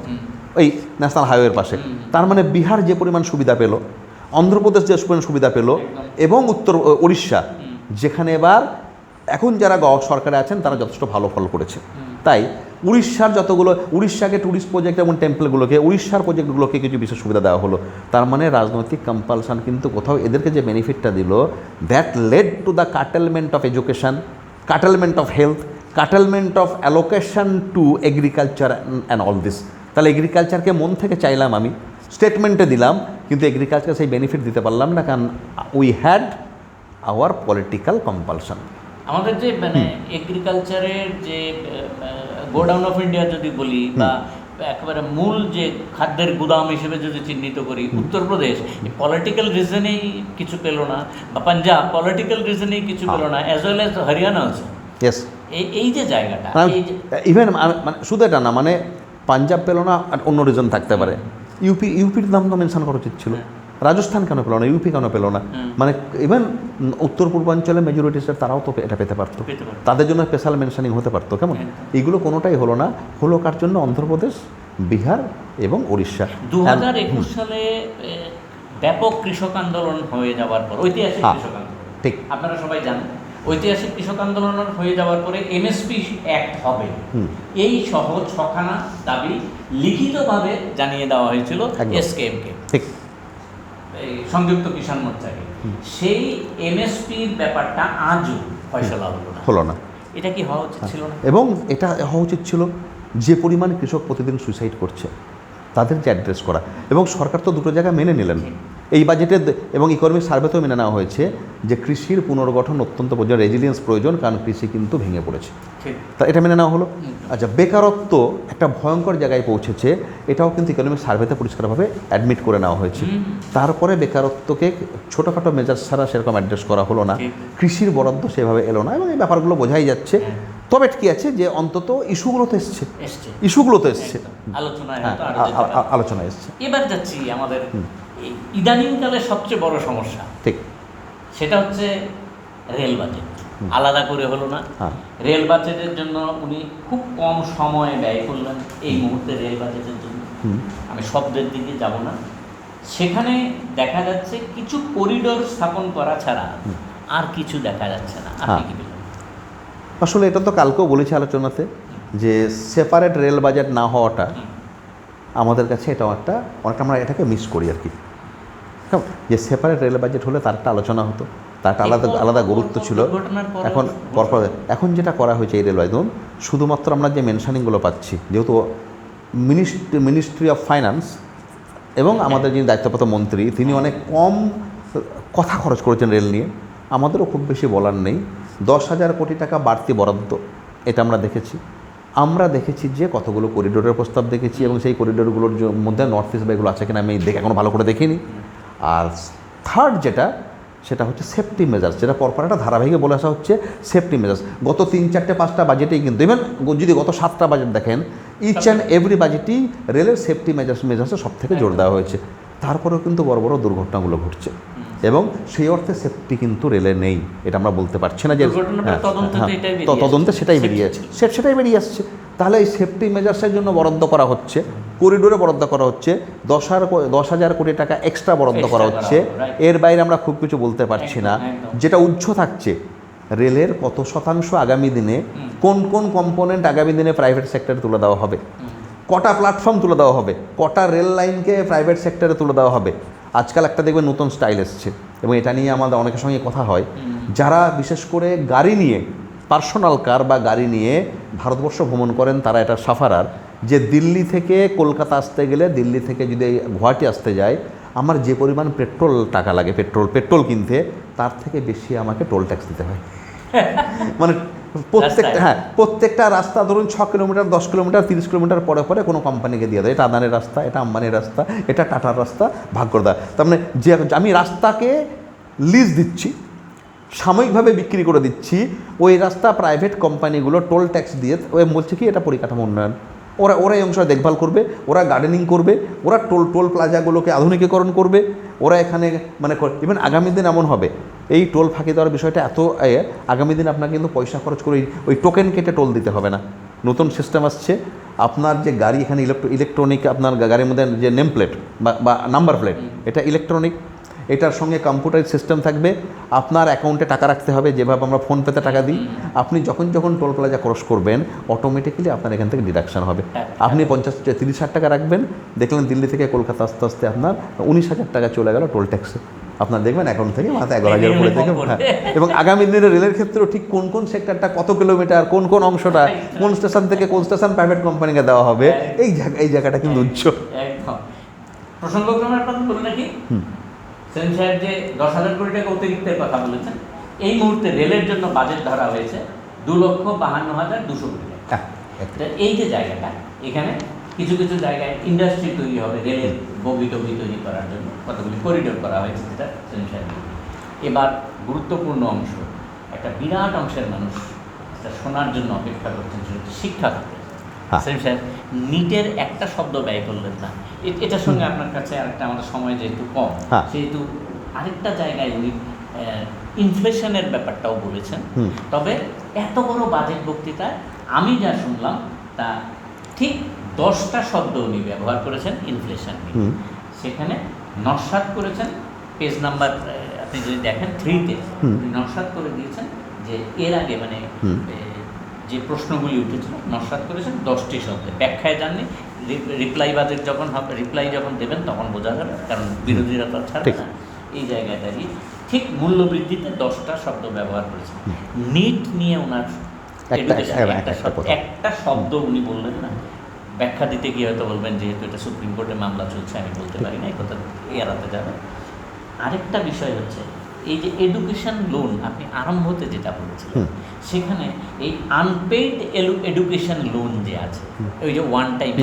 ওই ন্যাশনাল হাইওয়ের পাশে। তার মানে বিহার যে পরিমাণ সুবিধা পেল, অন্ধ্রপ্রদেশ যে পরিমাণ সুবিধা পেল, এবং উড়িষ্যা, যেখানে এবার এখন যারা সরকারে আছেন তারা যথেষ্ট ভালো ফল করেছে। তাই উড়িষ্যাকে ট্যুরিস্ট প্রজেক্ট এবং টেম্পলগুলোকে, উড়িষ্যার প্রজেক্টগুলোকে কিছু বিশেষ সুবিধা দেওয়া হলো। তার মানে রাজনৈতিক কম্পালশন কিন্তু কোথাও এদেরকে যে বেনিফিটটা দিল, that led to the curtailment of education, curtailment of health, curtailment of allocation to agriculture and all this. তাহলে এগ্রিকালচারকে মন থেকে চাইলাম আমি, স্টেটমেন্টে দিলাম, কিন্তু এগ্রিকালচার সেই বেনিফিট দিতে পারলাম না, কারণ we had hour political compulsion. আমাদের যে মানে এগ্রিকালচারের যে গোডাউন অফ ইন্ডিয়া যদি বলি, বা একেবারে মূল যে খাদ্যের গুদাম হিসেবে যদি চিহ্নিত করি, উত্তরপ্রদেশ পলিটিক্যাল রিজনেই কিছু পেল না, বা পাঞ্জাব পলিটিক্যাল রিজনেই কিছু পেল না, অ্যাজ ওয়েল অ্যাজ হরিয়ানা আছে। ইয়েস, এই যে জায়গাটা, ইভেন মানে শুধু এটা না, মানে পাঞ্জাব পেল না, অন্য রিজন থাকতে পারে, ইউপির দাম তো মেনশন করা উচিত ছিল, রাজস্থান কেন পেলো না, ইউপি কেন পেলো না? মানে ইভেন উত্তর পূর্বাঞ্চলে মেজরিটি স্টেট তারাও তো এটা পেতে পারতো, তাদের জন্য স্পেশাল মেনশনিং হতে পারতো। কেমন এইগুলো কোনোটাই হলো না, হলো কার জন্য? অন্ধ্রপ্রদেশ, বিহার এবং উড়িষ্যা। 2021 সালে ব্যাপক কৃষক আন্দোলন হয়ে যাওয়ার পর, ঐতিহাসিক কৃষক আন্দোলন, ঠিক আপনারা সবাই জানেন, ঐতিহাসিক কৃষক আন্দোলন হয়ে যাওয়ার পরে এমএসপি অ্যাক্ট হবে, এই সহ 6খানা দাবি লিখিতভাবে জানিয়ে দেওয়া হয়েছিল এসকেএমকে, ঠিক এই সংযুক্ত কিষাণ মোর্চাকে। সেই এমএসপির ব্যাপারটা আজও ফয়সলা হলো না। এটা কি হওয়া উচিত ছিল না? এবং এটা হওয়া উচিত ছিল যে পরিমাণ কৃষক প্রতিদিন সুইসাইড করছে তাদের যে অ্যাড্রেস করা, এবং সরকার তো দুটো জায়গা মেনে নিলেন এই বাজেটে, এবং ইকোনমিক সার্ভেতেও মেনে নেওয়া হয়েছে যে কৃষির পুনর্গঠন অত্যন্ত প্রয়োজন, রেজিলিয়েন্স প্রয়োজন, কারণ কৃষি কিন্তু ভেঙে পড়েছে। তা এটা মেনে নেওয়া হলো। আচ্ছা, বেকারত্ব একটা ভয়ঙ্কর জায়গায় পৌঁছেছে, এটাও কিন্তু ইকোনমিক সার্ভেতে পরিষ্কারভাবে অ্যাডমিট করে নেওয়া হয়েছে। তারপরে বেকারত্বকে ছোটোখাটো মেজাজ ছাড়া সেরকম অ্যাড্রেস করা হলো না, কৃষির বরাদ্দ সেভাবে এলো না, এবং এই ব্যাপারগুলো বোঝাই যাচ্ছে। তবে কি আছে যে অন্তত ইস্যুগুলো তো এসছে, আলোচনায় এসছে। এবার যাচ্ছি আমাদের ইদানিংকালে সবচেয়ে বড় সমস্যা, ঠিক সেটা হচ্ছে রেল বাজেট। আলাদা করে হলো না, রেল বাজেটের জন্য উনি খুব কম সময় ব্যয় করলেন এই মুহূর্তে রেল বাজেটের জন্য। আমি শব্দের দিকে যাব না, সেখানে দেখা যাচ্ছে কিছু করিডোর স্থাপন করা ছাড়া আর কিছু দেখা যাচ্ছে না। আপনি কি বলেন? আসলে এটা তো কালকেও বলেছি আলোচনাতে, যে সেপারেট রেল বাজেট না হওয়াটা আমাদের কাছে এটাও অনেকটা আমরা এটাকে মিস করি আর কি। যে সেপারেট রেল বাজেট হলে তার একটা আলোচনা হতো, তার একটা আলাদা গুরুত্ব ছিল। এখন যেটা করা হয়েছে এই রেলওয়ে ধরুন, শুধুমাত্র আমরা যে মেনশনিংগুলো পাচ্ছি, যেহেতু মিনিস্ট্রি অফ ফাইন্যান্স এবং আমাদের যিনি দায়িত্বপ্রাপ্ত মন্ত্রী, তিনি অনেক কম কথা খরচ করেছেন রেল নিয়ে, আমাদেরও খুব বেশি বলার নেই। 10,000 কোটি টাকা বাড়তি বরাদ্দ, এটা আমরা দেখেছি যে কতগুলো করিডোরের প্রস্তাব দেখেছি, এবং সেই করিডোরগুলোর মধ্যে নর্থ ইস্ট বা এগুলো আছে কিনা আমি এখনো ভালো করে দেখিনি। আর থার্ড সেটা হচ্ছে সেফটি মেজার্স, যেটা পরপর একটা ধারাবাহিকে বলে আসা হচ্ছে সেফটি মেজার্স। গত 3, 4, 5টা বাজেটেই কিন্তু, ইভেন যদি গত 7টা বাজেট দেখেন, ইচ অ্যান্ড এভরি বাজেটেই রেলের সেফটি মেজার্সে সব থেকে জোর দেওয়া হয়েছে। তারপরেও কিন্তু বড় বড় দুর্ঘটনাগুলো ঘটছে, এবং সেই অর্থে সেফটি কিন্তু রেলে নেই, এটা আমরা বলতে পারছি না যে তদন্তে সেটাই বেরিয়ে আসছে। তাহলে এই সেফটি মেজার্সের জন্য বরাদ্দ করা হচ্ছে, করিডোরে বরাদ্দ করা হচ্ছে, 10,000 কোটি টাকা এক্সট্রা বরাদ্দ করা হচ্ছে। এর বাইরে আমরা খুব কিছু বলতে পারছি না। যেটা উচ্চ থাকছে, রেলের কত শতাংশ আগামী দিনে, কোন কোন কম্পোনেন্ট আগামী দিনে প্রাইভেট সেক্টরে তুলে দেওয়া হবে, কটা প্ল্যাটফর্ম তুলে দেওয়া হবে, কটা রেল লাইনকে প্রাইভেট সেক্টরে তুলে দেওয়া হবে। আজকাল একটা দেখবেন নতুন স্টাইল এসছে, এবং এটা নিয়ে আমাদের অনেকের সঙ্গে কথা হয়, যারা বিশেষ করে গাড়ি নিয়ে, পার্সোনাল কার বা গাড়ি নিয়ে ভারতবর্ষ ভ্রমণ করেন, তারা এটা সাফারার, যে দিল্লি থেকে কলকাতা আসতে গেলে, দিল্লি থেকে যদি গুয়াহাটি আসতে যায়, আমার যে পরিমাণ পেট্রোল টাকা লাগে পেট্রোল কিনতে, তার থেকে বেশি আমাকে টোল ট্যাক্স দিতে হয়। মানে প্রত্যেকটা রাস্তা ধরুন 6 কিলোমিটার, 10 কিলোমিটার, 30 কিলোমিটার পরে পরে কোনো কোম্পানিকে দিয়ে দেয়। এটা আদানের রাস্তা, এটা আম্বানির রাস্তা, এটা টাটার রাস্তা, ভাগ করে দেয়। তার মানে যে আমি রাস্তাকে লিজ দিচ্ছি, সাময়িকভাবে বিক্রি করে দিচ্ছি, ওই রাস্তা প্রাইভেট কোম্পানিগুলো টোল ট্যাক্স দিয়ে, ওই বলছে কি এটা পরিকাঠামো উন্নয়ন, ওরা এই অংশটা দেখভাল করবে, ওরা গার্ডেনিং করবে, ওরা টোল প্লাজাগুলোকে আধুনিকীকরণ করবে, ওরা এখানে মানে ইভেন আগামী দিন এমন হবে, এই টোল ফাঁকি দেওয়ার বিষয়টা এত আগামী দিন আপনাকে কিন্তু পয়সা খরচ করে ওই টোকেন কেটে টোল দিতে হবে না। নতুন সিস্টেম আসছে, আপনার যে গাড়ি এখানে ইলেকট্রনিক, আপনার গাড়ির মধ্যে যে নেম প্লেট বা নাম্বার প্লেট, এটা ইলেকট্রনিক, এটার সঙ্গে কম্পিউটার সিস্টেম থাকবে। আপনার অ্যাকাউন্টে টাকা রাখতে হবে, যেভাবে আমরা ফোনপেতে টাকা দিই। আপনি যখন টোল প্লাজা ক্রস করবেন, অটোমেটিক্যালি আপনার এখান থেকে ডিডাকশান হবে। আপনি 30,000 টাকা রাখবেন, দেখলেন দিল্লি থেকে কলকাতা আস্তে আস্তে আপনার 19,000 টাকা চলে গেল টোল ট্যাক্সে। আপনার দেখবেন অ্যাকাউন্ট থেকে মাথা 11,000 করে থেকে। এবং আগামী দিনে রেলের ক্ষেত্রেও ঠিক কোন সেক্টরটা, কত কিলোমিটার, কোন অংশটা, কোন স্টেশন থেকে কোন স্টেশন প্রাইভেট কোম্পানিকে দেওয়া হবে, এই জায়গাটা কিন্তু উচ্চ প্রসঙ্গক্রমে আপনাদের বলে রাখি, সেন সাহেব যে 10,000 কোটি টাকা অতিরিক্তের কথা বলেছেন, এই মুহূর্তে রেলের জন্য বাজেট ধরা হয়েছে 2,52,200 কোটি টাকা। এই যে জায়গাটা, এখানে কিছু কিছু জায়গায় ইন্ডাস্ট্রি তৈরি হবে রেলের বগি টগি তৈরি করার জন্য, কতগুলি করিডোর করা হয়েছে, যেটা সেন সাহেব। এবার গুরুত্বপূর্ণ অংশ, একটা বিরাট অংশের মানুষ এটা শোনার জন্য অপেক্ষা করছেন, সেটা হচ্ছে শিক্ষা ক্ষেত্রে। হ্যাঁ। সেলিম সাহেব, নিটের একটা শব্দ ব্যয় করলেন না। এটার সঙ্গে আপনার কাছে আরেকটা, আমাদের সময় যেহেতু কম, হ্যাঁ। সেহেতু আরেকটা জায়গায় উনি ইনফ্লেশনের ব্যাপারটাও বলেছেন। তবে এত বড় বাজেট বক্তৃতায় আমি যা শুনলাম তা ঠিক 10টা শব্দ উনি ব্যবহার করেছেন ইনফ্লেশন নিয়ে। সেখানে নস্যাৎ করেছেন, পেজ নাম্বার আপনি যদি দেখেন 3-তে নস্যাৎ করে দিয়েছেন যে এর আগে মানে যে প্রশ্নগুলি উঠেছিল নস্যাৎ করেছেন 10টি শব্দে। ব্যাখ্যায় যাননি, রিপ্লাই বাজেট যখন হবে, রিপ্লাই যখন দেবেন তখন বোঝা যাবে, কারণ বিরোধীরা তো ছাড়বে না। এই জায়গায় দাঁড়িয়ে ঠিক মূল্যবৃদ্ধিতে 10টা শব্দ ব্যবহার করেছেন। নিট নিয়ে ওনার একটা শব্দ উনি বললেন না। ব্যাখ্যা দিতে গিয়ে হয়তো বলবেন যেহেতু এটা সুপ্রিম কোর্টে মামলা চলছে আমি বলতে পারি না, এই কথা এড়াতে যাবে। আরেকটা বিষয় হচ্ছে এই যে এডুকেশন লোন আপনি আরম্ভতে যেটা বলেছিলেন, সেখানে এই আনপেইড এডুকেশন লোন যে আছে, ওই যে ওয়ান টাইম,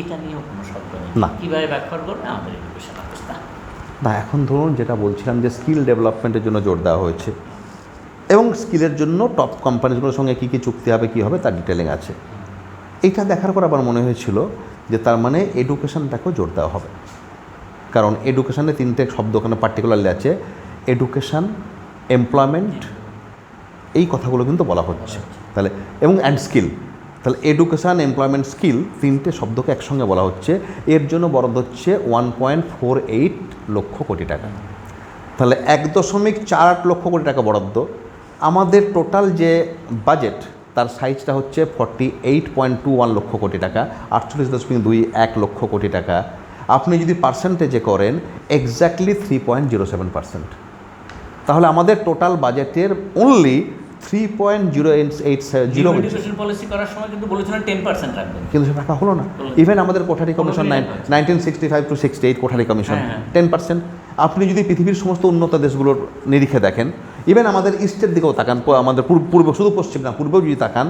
এটা নিয়েও কোনো শব্দ নেই। কীভাবে ব্যাখ্যা করবে আমাদের এডুকেশন অবস্থা? না, এখন ধরুন যেটা বলছিলাম যে স্কিল ডেভেলপমেন্টের জন্য জোর দেওয়া হয়েছে এবং স্কিলের জন্য টপ কোম্পানিগুলোর সঙ্গে কী কী চুক্তি হবে, কী হবে তার ডিটেলিং আছে। এইটা দেখার পর আমার মনে হয়েছিল যে তার মানে এডুকেশনটাকেও জোর দেওয়া হবে, কারণ এডুকেশানে 3টে শব্দ ওখানে পার্টিকুলারলি আছে, এডুকেশান, এমপ্লয়মেন্ট, এই কথাগুলো কিন্তু বলা হচ্ছে তাহলে, এবং অ্যান্ড স্কিল। তাহলে এডুকেশান, এমপ্লয়মেন্ট, স্কিল 3টে শব্দকে একসঙ্গে বলা হচ্ছে। এর জন্য বরাদ্দ হচ্ছে 1.48 লক্ষ কোটি টাকা। তাহলে 1.48 লক্ষ কোটি টাকা বরাদ্দ। আমাদের টোটাল যে বাজেট তার সাইজটা হচ্ছে 48.21 লক্ষ কোটি টাকা, 48.21 লক্ষ কোটি টাকা। আপনি যদি পার্সেন্টেজে করেন এক্স্যাক্টলি 3.07%। তাহলে আমাদের টোটাল বাজেটের অনলি 3.087 পলিসি করার সময় কিন্তু বলেছিলেন 10% রাখবেন, কিন্তু সেটা রাখা হলো না। ইভেন আমাদের Kothari commission 1965 to 68 Kothari commission 10%। আপনি যদি পৃথিবীর সমস্ত উন্নত দেশগুলোর নিরিখে দেখেন, ইভেন আমাদের ইস্টের দিকেও তাকান, আমাদের পূর্ব শুধু পশ্চিম না পূর্বেও যদি তাকান,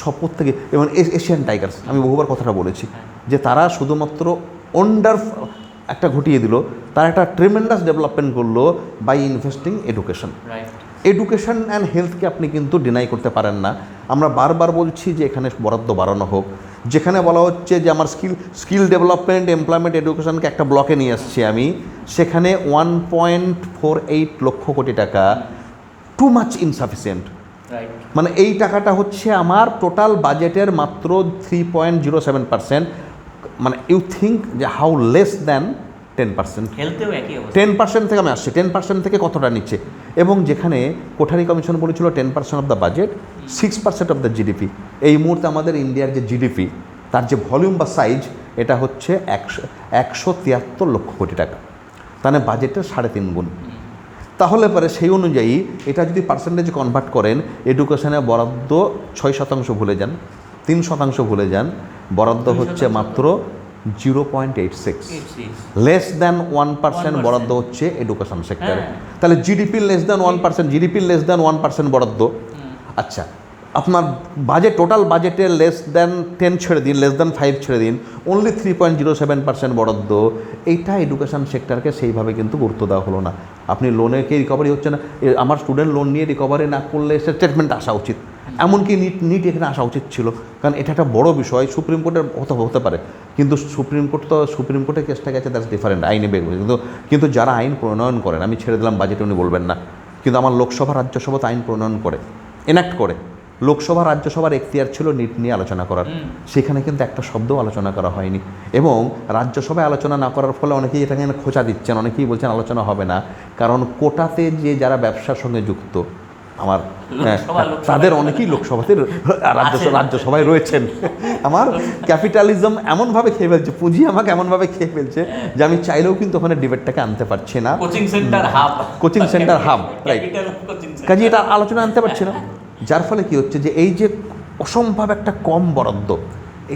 সব থেকে এবং এশিয়ান টাইগার্স, আমি বহুবার কথাটা বলেছি যে তারা শুধুমাত্র একটা ঘটিয়ে দিল, তারা একটা ট্রেমেন্ডাস ডেভেলপমেন্ট করলো by investing education. Education and হেলথকে আপনি কিন্তু ডিনাই করতে পারেন না। আমরা বারবার বলছি যে এখানে বরাদ্দ বাড়ানো হোক, যেখানে বলা হচ্ছে যে আমার স্কিল ডেভেলপমেন্ট, এমপ্লয়মেন্ট, এডুকেশনকে একটা ব্লকে নিয়ে আসছি আমি, সেখানে 1.48 লক্ষ কোটি টাকা টু মাচ ইনসাফিসিয়েন্ট। মানে এই টাকাটা হচ্ছে আমার টোটাল বাজেটের মাত্র 3.07%। মানে ইউ থিঙ্ক যে হাউ লেস দ্যান 10%। 10% থেকে আমি আসছি, 10% থেকে কতটা নিচ্ছে। এবং যেখানে কোঠারি কমিশন বলেছিল 10% of the budget, 6% of the GDP. এই মুহূর্তে আমাদের ইন্ডিয়ার যে জিডিপি, তার যে ভলিউম বা সাইজ, এটা হচ্ছে 173 লক্ষ কোটি টাকা, তাহলে বাজেটের 3.5 গুণ। তাহলে পরে সেই অনুযায়ী এটা যদি পার্সেন্টেজে কনভার্ট করেন, এডুকেশনে বরাদ্দ 6% ভুলে যান, 3% ভুলে যান, বরাদ্দ হচ্ছে মাত্র 0.86, লেস দ্যান 1% বরাদ্দ হচ্ছে এডুকেশন সেক্টরে। তাহলে জিডিপির লেস দ্যান 1% বরাদ্দ। আচ্ছা, আপনার বাজেট, টোটাল বাজেটের লেস দ্যান 10 ছেড়ে দিন, লেস দ্যান 5 ছেড়ে দিন, অনলি 3.07% বরাদ্দ। এইটা এডুকেশন সেক্টরকে সেইভাবে কিন্তু গুরুত্ব দেওয়া হলো না। আপনি লোনেকে রিকভারি হচ্ছে না, আমার স্টুডেন্ট লোন নিয়ে রিকভারি না করলে স্টেটমেন্ট আসা উচিত, এমনকি নিট এখানে আসা উচিত ছিল, কারণ এটা একটা বড় বিষয়। সুপ্রিম কোর্টের হতে পারে, কিন্তু সুপ্রিম কোর্টের কেসটা গেছে, দ্যাটস ডিফারেন্ট, আইনে বের হয়েছে। কিন্তু যারা আইন প্রণয়ন করেন, আমি ছেড়ে দিলাম বাজেটে উনি বলবেন না, কিন্তু আমার লোকসভা রাজ্যসভা তো আইন প্রণয়ন করে, এনাক্ট করে। লোকসভা রাজ্যসভার এখতিয়ার ছিল নিট নিয়ে আলোচনা করার, সেখানে কিন্তু একটা শব্দও আলোচনা করা হয়নি। এবং রাজ্যসভায় আলোচনা না করার ফলে অনেকেই এটাকে খোঁচা দিচ্ছেন, অনেকেই বলছেন আলোচনা হবে না, কারণ কোটাতে যে যারা ব্যবসার সঙ্গে যুক্ত আমার তাদের অনেকেই লোকসভাতে রাজ্যসভায় রয়েছেন। আমার ক্যাপিটালিজম এমনভাবে খেয়ে ফেলছে, পুঁজি আমাকে এমনভাবে খেয়ে ফেলছে যে আমি চাইলেও কিন্তু ওখানে ডিবেটটাকে আনতে পারছি না। কোচিং সেন্টার হাব, রাইট, কাজে এটা আলোচনা আনতে পারছি না। যার ফলে কি হচ্ছে যে এই যে অসম্ভব একটা কম বরাদ্দ,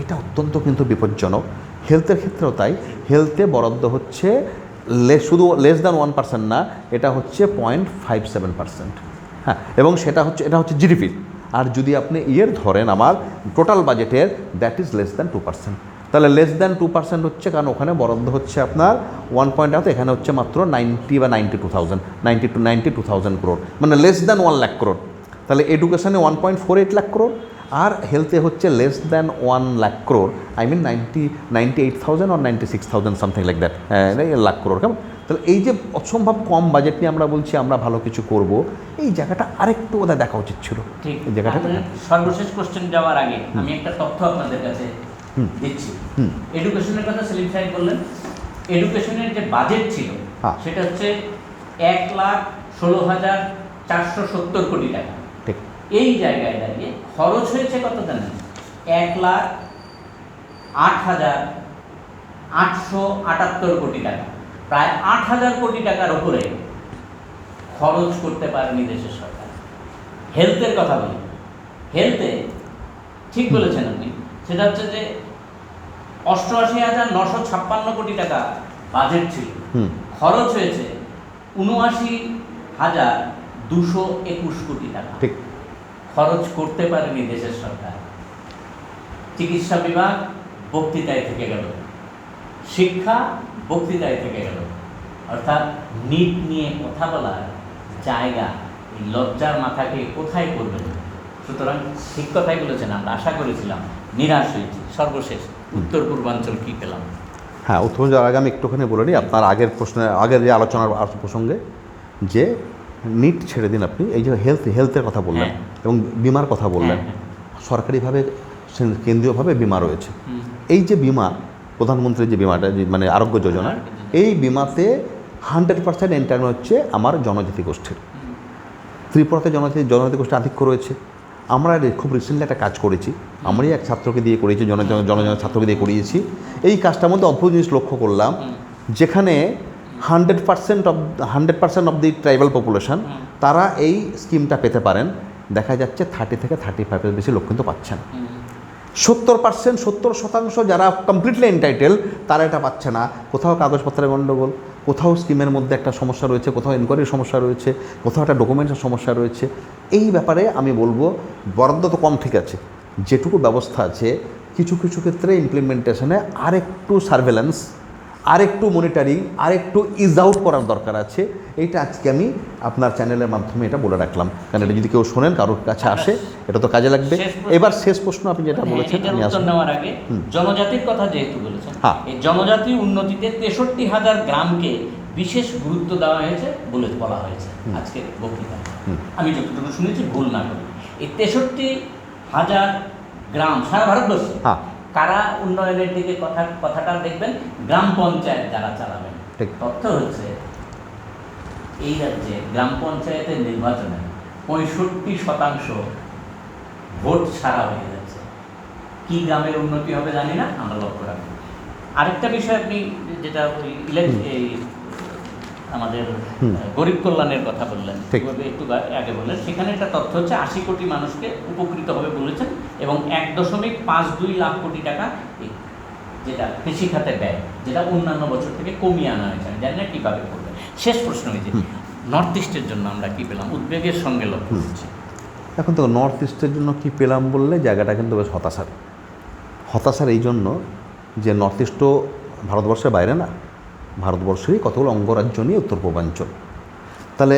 এটা অত্যন্ত কিন্তু বিপজ্জনক। হেলথের ক্ষেত্রেও তাই, হেলথে বরাদ্দ হচ্ছে শুধু লেস দ্যান 1% না, এটা হচ্ছে 0.57%। হ্যাঁ, এবং এটা হচ্ছে জিডিপির। আর যদি আপনি ধরেন আমার টোটাল বাজেটের, দ্যাট ইজ লেস দ্যান 2%। তাহলে লেস দ্যান 2% হচ্ছে, কারণ ওখানে বরাদ্দ হচ্ছে আপনার 1.8, এখানে হচ্ছে মাত্র 92,000 crore, মানে লেস দ্যান 1 লাখ crore। তাহলে এডুকেশনে 1.48 লাখ crore, আর হেলথে হচ্ছে less than 1 lakh crore, I mean 98,000 or 96,000 something like that lakh crore. কেমন? তাহলে এই যে অসম্ভব কম বাজেট নিয়ে আমরা বলছি আমরা ভালো কিছু করব, এই জায়গাটা আরেকটু ওদের দেখা উচিত ছিল। ঠিক এই জায়গাটা সর্বশেষ কোশ্চেন যাওয়ার আগে আমি একটা তথ্য আপনাদের কাছে দিচ্ছি। এডুকেশনের কথা সেলিম সাহেব বললেন, এডুকেশনের যে বাজেট ছিল সেটা হচ্ছে 1,16,470 কোটি টাকা। ঠিক। এই জায়গায় দাঁড়িয়ে খরচ হয়েছে কত জানেন? 1,08,878 কোটি টাকা, প্রায় 8,000 কোটি টাকার উপরে খরচ করতে পারেনি দেশের সরকার। হেলথের কথা বলি, হেলথে ঠিক বলেছেন আপনি, সেটা হচ্ছে যে 88,956 কোটি টাকা বাজেট ছিল, খরচ হয়েছে 79,221 কোটি টাকা। ঠিক। খরচ করতে পারেনি দেশের সরকার। চিকিৎসা বিভাগ বক্তৃতায় থেকে গেল, শিক্ষা বক্তৃতায় থেকে গেল, অর্থাৎ নিট নিয়ে কথা বলার জায়গা এই লজ্জার মাথাকে কোথায় করবেন? সুতরাং ঠিক কথাই বলেছেন, আমরা আশা করেছিলাম, নিরাশ হয়েছি। সর্বশেষ উত্তর পূর্বাঞ্চল কি পেলাম? হ্যাঁ, উত্তর যাওয়ার আগে আমি একটুখানি বলে নিই আপনার আগের প্রশ্নের, আগের যে আলোচনার প্রসঙ্গে, যে নিট ছেড়ে দিন আপনি, এই যে হেলথের কথা বললেন এবং বিমার কথা বললেন, সরকারিভাবে কেন্দ্রীয়ভাবে বিমা রয়েছে। এই যে বিমা, প্রধানমন্ত্রীর যে বিমাটা, মানে আরোগ্য যোজনা, এই বিমাতে 100% এন্টার হচ্ছে আমার জনজাতি গোষ্ঠীর। ত্রিপুরাতে জনজাতি গোষ্ঠীর আধিক্য রয়েছে। আমরা খুব রিসেন্টলি একটা কাজ করেছি, আমরাই এক ছাত্রকে দিয়ে করিয়েছি, জনজাতি ছাত্রকে দিয়ে করিয়েছি। এই কাজটার মধ্যে অদ্ভুত জিনিস লক্ষ্য করলাম, যেখানে 100% অফ দি ট্রাইবাল পপুলেশন তারা এই স্কিমটা পেতে পারেন। দেখা যাচ্ছে 30 থেকে 35-এর বেশি লোক কিন্তু পাচ্ছেন। 70% যারা কমপ্লিটলি এন্টাইটেল তারা এটা পাচ্ছে না। কোথাও কাগজপত্রের গণ্ডগোল, কোথাও স্কিমের মধ্যে একটা সমস্যা রয়েছে, কোথাও এনকোয়ারির সমস্যা রয়েছে, কোথাও একটা ডকুমেন্টসের সমস্যা রয়েছে। এই ব্যাপারে আমি বলবো, বরাদ্দ তো কম ঠিক আছে, যেটুকু ব্যবস্থা আছে কিছু কিছু ক্ষেত্রে ইমপ্লিমেন্টেশনে আরেকটু সার্ভেলেন্স, আরেকটু মনিটরিং, আরেকটু ইজ আউট করার দরকার আছে। এইটা আজকে আমি আপনার চ্যানেলের মাধ্যমে এটা বলে রাখলাম, কারণ এটা যদি কেউ শোনেন, কারোর কাছে আসে, এটা তো কাজে লাগবে। এবার শেষ প্রশ্ন আপনি যেটা বলেছেন, আমি উত্তর নেওয়ার আগে জনজাতির কথা যেহেতু বলেছেন, এই জনজাতি উন্নতিতে 63,000 গ্রামকে বিশেষ গুরুত্ব দেওয়া হয়েছে বলে বলা হয়েছে আজকে বক্তৃতা। আমি যতটুকু শুনেছি, ভুল না করি, এই 63,000 গ্রাম সারা ভারতবর্ষে কারা উন্নয়নের দিকে কথাটা দেখবেন, গ্রাম পঞ্চায়েত যারা চালাবেন। তথ্য হচ্ছে এই রাজ্যে গ্রাম পঞ্চায়েতের নির্বাচনে 65% ভোট ছাড়া হয়ে যাচ্ছে। কি গ্রামের উন্নতি হবে জানি না, আমরা লক্ষ্য রাখবো। আরেকটা বিষয় আপনি যেটা আমাদের গরিব কল্যাণের কথা বললেন, একটু আগে বললেন, সেখানে একটা তথ্য হচ্ছে 80 কোটি মানুষকে উপকৃত হবে বলেছেন, এবং 1.52 লাখ কোটি টাকা যেটা কৃষি খাতে ব্যয়, যেটা অন্যান্য বছর থেকে কমিয়ে আনা হয়েছে। আমি জানি না কীভাবে করবে। শেষ প্রশ্ন হয়েছে, নর্থ ইস্টের জন্য আমরা কী পেলাম? উদ্বেগের সঙ্গে লক্ষ্য করছি। এখন তো নর্থ ইস্টের জন্য কী পেলাম বললে জায়গাটা কিন্তু বেশ হতাশার এই জন্য যে নর্থ ইস্টও ভারতবর্ষের বাইরে না, ভারতবর্ষেরই কতগুলো অঙ্গরাজ্য নিয়ে উত্তর পূর্বাঞ্চল। তাহলে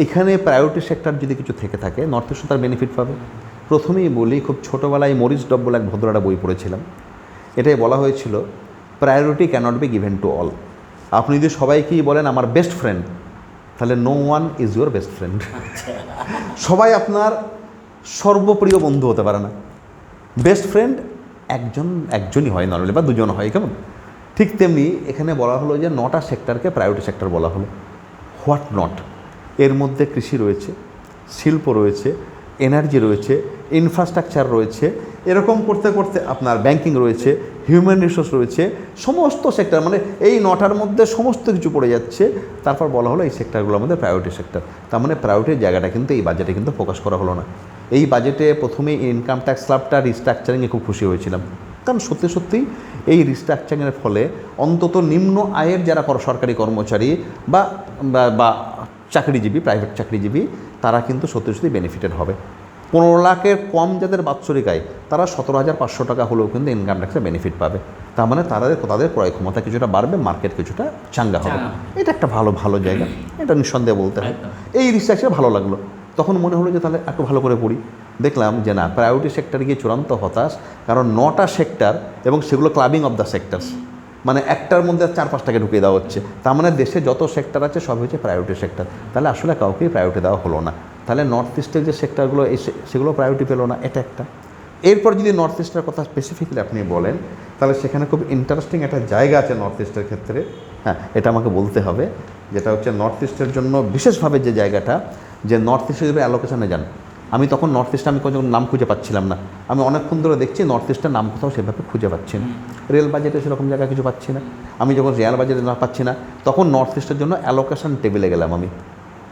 এখানে প্রায়োরিটি সেক্টর যদি কিছু থেকে থাকে, নর্থ ইস্টও তার বেনিফিট পাবে। প্রথমেই বলি, খুব ছোটোবেলায় মরিস ডব বলে এক ভদ্রটা বই পড়েছিলাম, এটাই বলা হয়েছিল, priority cannot be given to all. আপনি যদি সবাইকেই বলেন আমার বেস্ট ফ্রেন্ড, তাহলে no one is your best friend. সবাই আপনার সর্বপ্রিয় বন্ধু হতে পারে না। বেস্ট ফ্রেন্ড একজনই হয় নর্মালি, বা দুজন হয়। কেমন? ঠিক তেমনি এখানে বলা হলো যে 9টা সেক্টরকে প্রায়োরিটি সেক্টর বলা হলো। What not? এর মধ্যে কৃষি রয়েছে, শিল্প রয়েছে, এনার্জি রয়েছে, ইনফ্রাস্ট্রাকচার রয়েছে, এরকম করতে করতে আপনার ব্যাংকিং রয়েছে, হিউম্যান রিসোর্স রয়েছে, সমস্ত সেক্টর, মানে এই 9টার মধ্যে সমস্ত কিছু পড়ে যাচ্ছে। তারপর বলা হলো এই সেক্টরগুলো আমাদের প্রায়োরিটি সেক্টর। তার মানে প্রায়োরিটির জায়গাটা কিন্তু এই বাজেটে কিন্তু ফোকাস করা হলো না। এই বাজেটে প্রথমেই ইনকাম ট্যাক্স স্ল্যাবটা রিস্ট্রাকচারিংয়ে খুব খুশি হয়েছিলাম, কারণ সত্যি সত্যিই এই রিস্ট্রাকচারিংয়ের ফলে অন্তত নিম্ন আয়ের যারা সরকারি কর্মচারী বা চাকরিজীবী, প্রাইভেট চাকরিজীবী, তারা কিন্তু সত্যি সত্যি বেনিফিটেড হবে। 15 লাখের কম যাদের বাৎসরিক আয়, তারা 17,500 টাকা হলেও কিন্তু ইনকাম ট্যাক্সে বেনিফিট পাবে। তার মানে তাদের ক্রয় ক্ষমতা কিছুটা বাড়বে, মার্কেট কিছুটা চাঙ্গা হবে। এটা একটা ভালো জায়গা, এটা নিঃসন্দেহে বলতে হয়। এই রিসার্চে ভালো লাগলো। তখন মনে হলো যে তাহলে একটু ভালো করে পড়ি। দেখলাম যে না, প্রায়োরিটি সেক্টরে গিয়ে চূড়ান্ত হতাশ, কারণ 9টা সেক্টর এবং সেগুলো ক্লাবিং অফ দ্য সেক্টরস, মানে একটার মধ্যে 4-5টাকে ঢুকিয়ে দেওয়া হচ্ছে। তার মানে দেশে যত সেক্টর আছে সব হচ্ছে প্রায়োরিটি সেক্টর। তাহলে আসলে কাউকেই প্রায়োরিটি দেওয়া হলো না। তাহলে নর্থ ইস্টের যে সেক্টরগুলো সেগুলো প্রায়োরিটি পেলো না, এটা একটা। এরপর যদি নর্থ ইস্টের কথা স্পেসিফিকলি আপনি বলেন, তাহলে সেখানে খুব ইন্টারেস্টিং একটা জায়গা আছে নর্থ ইস্টের ক্ষেত্রে। হ্যাঁ, এটা আমাকে বলতে হবে, যেটা হচ্ছে নর্থ ইস্টের জন্য বিশেষভাবে যে জায়গাটা, যে নর্থ ইস্টে যদি অ্যালোকেশনে যান, আমি তখন নর্থ ইস্টে আমি কোনো নাম খুঁজে পাচ্ছিলাম না। আমি অনেকক্ষণ ধরে দেখছি নর্থ ইস্টের নাম কোথাও সেভাবে খুঁজে পাচ্ছি না। রেল বাজেটে সেরকম জায়গা কিছু পাচ্ছি না। আমি যখন রেল বাজেটে না পাচ্ছি না, তখন নর্থ ইস্টের জন্য অ্যালোকেশন টেবিলে গেলাম। আমি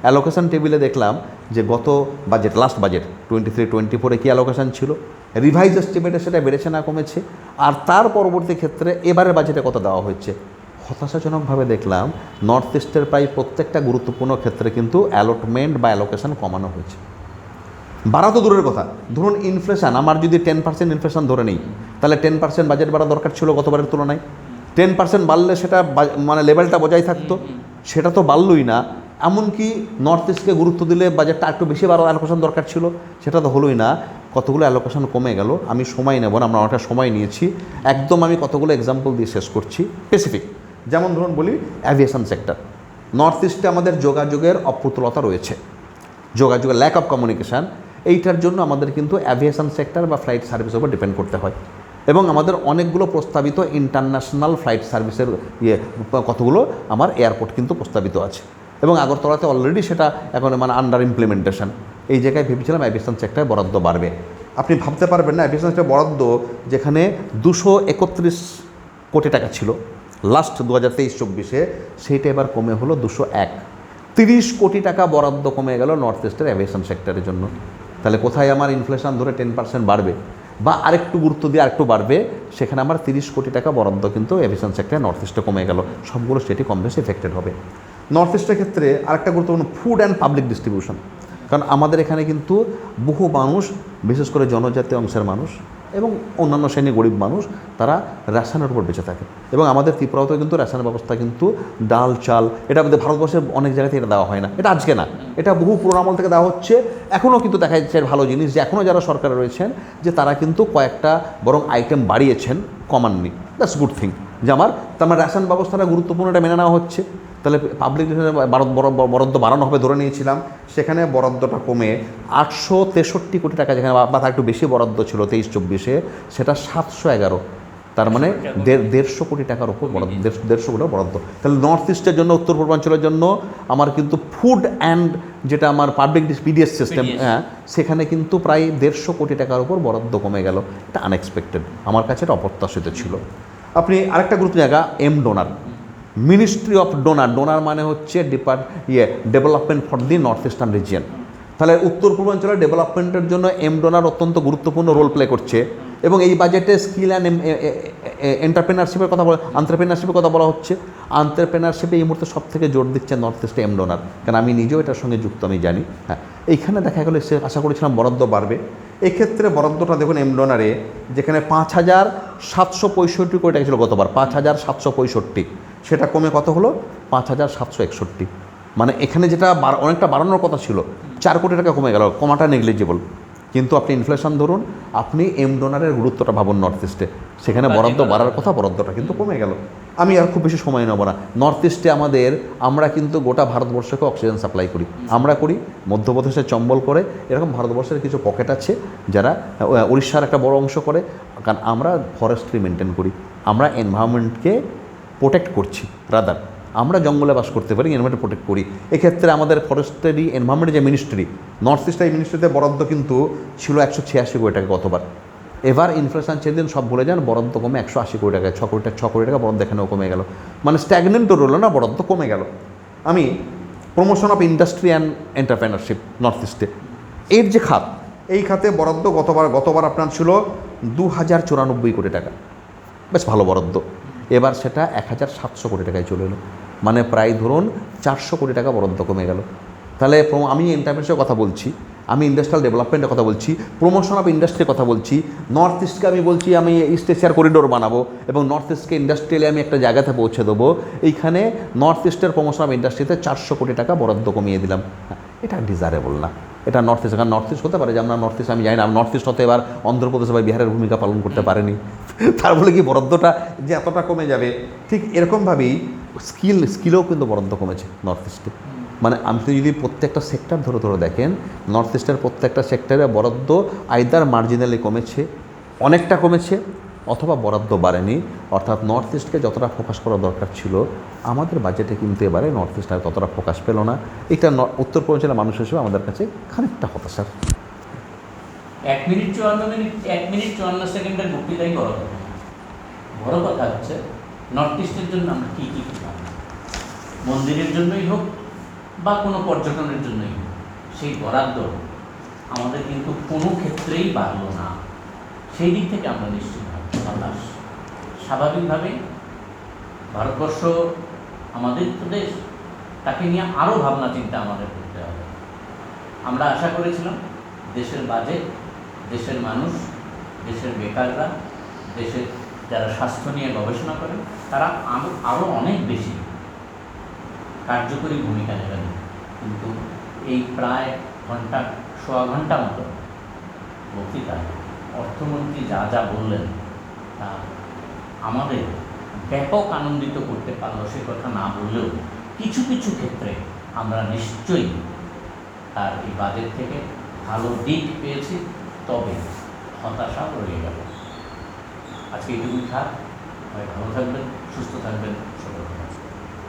অ্যালোকেশন টেবিলে দেখলাম যে গত বাজেট, লাস্ট বাজেট 23-24 কী অ্যালোকেশন ছিল, রিভাইজ এস্টিমেটে সেটা বেড়েছে না কমেছে, আর তার পরবর্তী ক্ষেত্রে এবারের বাজেটে কত দেওয়া হচ্ছে। হতাশাজনকভাবে দেখলাম নর্থ ইস্টের প্রায় প্রত্যেকটা গুরুত্বপূর্ণ ক্ষেত্রে কিন্তু অ্যালটমেন্ট বা অ্যালোকেশন কমানো হয়েছে। বাড়া তো দূরের কথা, ধরুন ইনফ্লেশন, আমার যদি 10% ইনফ্লেশন ধরে নেই, তাহলে 10% বাজেট বাড়া দরকার ছিল গতবারের তুলনায়। 10% বাড়লে সেটা মানে লেভেলটা বজায় থাকতো, সেটা তো বাড়লই না। এমনকি নর্থ ইস্টকে গুরুত্ব দিলে বাজেটটা একটু বেশি বাড়া অ্যালোকেশন দরকার ছিল, সেটা তো হলোই না। কতগুলো অ্যালোকেশন কমে গেল। আমি সময় নেব না, আমরা অনেকটা সময় নিয়েছি। একদম আমি কতগুলো এক্সাম্পল দিয়ে শেষ করছি স্পেসিফিক। যেমন ধরুন বলি অ্যাভিয়েশন সেক্টর। নর্থ ইস্টে আমাদের যোগাযোগের অপ্রতুলতা রয়েছে, যোগাযোগের ল্যাক অফ কমিউনিকেশান। এইটার জন্য আমাদের কিন্তু অ্যাভিয়েশন সেক্টর বা ফ্লাইট সার্ভিসের উপর ডিপেন্ড করতে হয়। এবং আমাদের অনেকগুলো প্রস্তাবিত ইন্টারন্যাশনাল ফ্লাইট সার্ভিসের কতগুলো আমার এয়ারপোর্ট কিন্তু প্রস্তাবিত আছে, এবং আগরতলাতে অলরেডি সেটা এখন মানে আন্ডার ইমপ্লিমেন্টেশন। এই জায়গায় ভেবেছিলাম অ্যাভিয়েশন সেক্টরে বরাদ্দ বাড়বে। আপনি ভাবতে পারবেন না, অ্যাভিয়েশন সেক্টরে বরাদ্দ যেখানে 231 কোটি টাকা ছিল লাস্ট 2023-24-এ, সেইটা এবার কমে হলো 201। 30 কোটি টাকা বরাদ্দ কমে গেল নর্থ ইস্টের অ্যাভিয়েশন সেক্টরের জন্য। তাহলে কোথায় আমার ইনফ্লেশন ধরে 10% বাড়বে বা আরেকটু গুরুত্ব দিয়ে আরেকটু বাড়বে, সেখানে আমার 30 কোটি টাকা বরাদ্দ কিন্তু অ্যাভিয়েশন সেক্টরে নর্থ ইস্টে কমে গেল। সবগুলো স্টেটই কম বেশি এফেক্টেড হবে। নর্থ ইস্টের ক্ষেত্রে আরেকটা গুরুত্বপূর্ণ ফুড অ্যান্ড পাবলিক ডিস্ট্রিবিউশন। কারণ আমাদের এখানে কিন্তু বহু মানুষ, বিশেষ করে জনজাতি অংশের মানুষ এবং অন্যান্য শ্রেণী গরিব মানুষ, তারা রেশনের উপর বেঁচে থাকে। এবং আমাদের ত্রিপুরাতেও কিন্তু রেশনের ব্যবস্থা কিন্তু ডাল চাল, এটা আমাদের ভারতবর্ষের অনেক জায়গাতে এটা দেওয়া হয় না। এটা আজকে না, এটা বহু পুরোনো আমল থেকে দেওয়া হচ্ছে। এখনও কিন্তু দেখা যাচ্ছে ভালো জিনিস যে এখনও যারা সরকারে রয়েছেন, যে তারা কিন্তু কয়েকটা বরং আইটেম বাড়িয়েছেন, কমাননি। That's good thing. যে আমার রেশন ব্যবস্থাটা গুরুত্বপূর্ণ, এটা মেনে নেওয়া হচ্ছে। তাহলে পাবলিক বরাদ্দ বাড়ানো হবে ধরে নিয়েছিলাম, সেখানে বরাদ্দটা কমে 863 কোটি টাকা, যেখানে বা তার একটু বেশি বরাদ্দ ছিল 23-24-এ, সেটা 711। তার মানে 150 কোটি টাকার উপর বরাদ্দ, 150 কোটি বরাদ্দ। তাহলে নর্থ ইস্টের জন্য, উত্তর পূর্বাঞ্চলের জন্য আমার কিন্তু ফুড অ্যান্ড যেটা আমার পাবলিক পিডিএস সিস্টেম, হ্যাঁ, সেখানে কিন্তু প্রায় 150 কোটি টাকার উপর বরাদ্দ কমে গেল। এটা আনএক্সপেক্টেড, আমার কাছে এটা অপ্রত্যাশিত ছিল। আপনি আরেকটা গুরুত্ব জায়গা, DoNER, ministry of DoNER. DoNER মানে হচ্ছে development for the north eastern region. তাহলে উত্তর পূর্বাঞ্চলের ডেভেলপমেন্টের জন্য ডোনার অত্যন্ত গুরুত্বপূর্ণ রোল প্লে করছে। এবং এই বাজেটে স্কিল অ্যান্ড এন্টারপ্রেনারশিপের কথা বলা, আন্টারপ্রেনারশিপের কথা বলা হচ্ছে। আন্টারপ্রেনারশিপে এই মুহূর্তে সব থেকে জোর দিচ্ছে নর্থ ইস্টে ডোনার, কারণ আমি নিজেও এটার সঙ্গে যুক্ত, আমি জানি। হ্যাঁ, এইখানে দেখা গেলো সে আশা করেছিলাম বরাদ্দ বাড়বে। এক্ষেত্রে বরাদ্দটা দেখুন ডোনারে, যেখানে 5765 কোটি টাকা ছিল গতবার, 5765, সেটা কমে কত হলো 5761। মানে এখানে যেটা অনেকটা বাড়ানোর কথা ছিল, 4 কোটি টাকা কমে গেল, কমাটা নেগলিজিবল। কিন্তু আপনি ইনফ্লেশন ধরুন, আপনি ডোনারের গুরুত্বটা ভাবুন নর্থ ইস্টে, সেখানে বরাদ্দ বাড়ার কথা, বরাদ্দটা কিন্তু কমে গেল। আমি আর খুব বেশি সময় নেব না। নর্থ ইস্টে আমরা কিন্তু গোটা ভারতবর্ষকে অক্সিজেন সাপ্লাই করি, আমরা করি, মধ্যপ্রদেশে চম্বল করে, এরকম ভারতবর্ষের কিছু পকেট আছে যারা, উড়িষ্যার একটা বড় অংশ করে। কারণ আমরা ফরেস্ট্রি মেনটেন করি, আমরা এনভায়রনমেন্টকে প্রোটেক্ট করছি, রাদার আমরা জঙ্গলে বাস করতে পারি, এনভায়রনমেন্ট প্রোটেক্ট করি। এক্ষেত্রে আমাদের ফরেস্ট্রি এনভায়রনমেন্টের যে মিনিস্ট্রি, নর্থ ইস্ট এই মিনিস্ট্রিতে বরাদ্দ কিন্তু ছিল 186 কোটি টাকা গতবার। এবার ইনফ্লেশন দিন সব ভুলে যান, বরাদ্দ কমে 180 কোটি টাকা, 6 কোটি টাকা বরাদ্দ এখানেও কমে গেল। মানে স্ট্যাগনেন্টও রইল না, বরাদ্দ কমে গেল। আমি promotion of industry and entrepreneurship north ইস্টে, এর যে খাত, এই খাতে বরাদ্দ গতবার আপনার ছিল 2094 কোটি টাকা, বেশ ভালো বরাদ্দ। এবার সেটা 1700 কোটি টাকায় চলে এলো, মানে প্রায় ধরুন 400 কোটি টাকা বরাদ্দ কমে গেল। তাহলে আমি এন্টারপ্রেনারশিপের কথা বলছি, আমি ইন্ডাস্ট্রিয়াল ডেভেলপমেন্টের কথা বলছি, প্রমোশন অফ ইন্ডাস্ট্রির কথা বলছি, নর্থ ইস্টকে আমি বলছি আমি ইস্ট এশিয়ার করিডোর বানাবো এবং নর্থ ইস্টকে ইন্ডাস্ট্রিয়ালি আমি একটা জায়গাতে পৌঁছে দেবো। এইখানে নর্থ ইস্টের প্রমোশন অফ ইন্ডাস্ট্রিতে 400 কোটি টাকা বরাদ্দ কমিয়ে দিলাম। এটা ডিজারেবল না, এটা নর্থ ইস্ট, কারণ নর্থ ইস্ট হতে পারে যে আমরা নর্থ ইস্ট, আমি জানি না নর্থ ইস্ট হতে এবার অন্ধ্রপ্রদেশ বা বিহারের ভূমিকা পালন করতে পারেনি, তার ফলে কি বরাদ্দটা যে এতটা কমে যাবে। ঠিক এরকমভাবেই স্কিলও কিন্তু বরাদ্দ কমেছে নর্থ ইস্টে। মানে আপনি যদি প্রত্যেকটা সেক্টর ধরে ধরে দেখেন, নর্থ ইস্টের প্রত্যেকটা সেক্টরে বরাদ্দ আইদার মার্জিনালি কমেছে, অনেকটা কমেছে, অথবা বরাদ্দ বাড়েনি। অর্থাৎ নর্থ ইস্টকে যতটা ফোকাস করা দরকার ছিল আমাদের বাজেটে কিন্তু এবারে নর্থ ইস্ট আর ততটা ফোকাস পেল না। এটা উত্তর পূর্বাঞ্চলের মানুষ হিসেবে আমাদের কাছে খানিকটা হতাশার। 1 মিনিট 54 সেকেন্ডের বক্তৃতাই বড় কথা। বড় কথা হচ্ছে নর্থ ইস্টের জন্য আমরা কী কী করলাম, মন্দিরের জন্যই হোক বা কোনো পর্যটনের জন্যই হোক, সেই বরাদ্দ আমাদের কিন্তু কোনো ক্ষেত্রেই বাড়ল না। সেই দিক থেকে আমরা নিশ্চিতভাবে হতাশ। স্বাভাবিকভাবেই ভারতবর্ষ আমাদের তো দেশ, তাকে নিয়ে আরও ভাবনা চিন্তা আমাদের করতে হবে। আমরা আশা করেছিলাম দেশের বাজেট, দেশের মানুষ, দেশের বেকাররা, দেশের যারা স্বাস্থ্য নিয়ে গবেষণা করেন তারা আরও অনেক বেশি কার্যকরী ভূমিকা নেবেন। কিন্তু এই প্রায় সোয়া ঘন্টা মতো বক্তৃতা অর্থমন্ত্রী যা যা বললেন তা আমাদের ব্যাপক আনন্দিত করতে পারলো সে কথা না বললেও কিছু কিছু ক্ষেত্রে আমরা নিশ্চয়ই তার এই বাজেট থেকে ভালো দিক পেয়েছি, তবে হতাশাও রয়ে গেল। আজকে এইটুকুই থাক। ভালো থাকবেন, সুস্থ থাকবেন।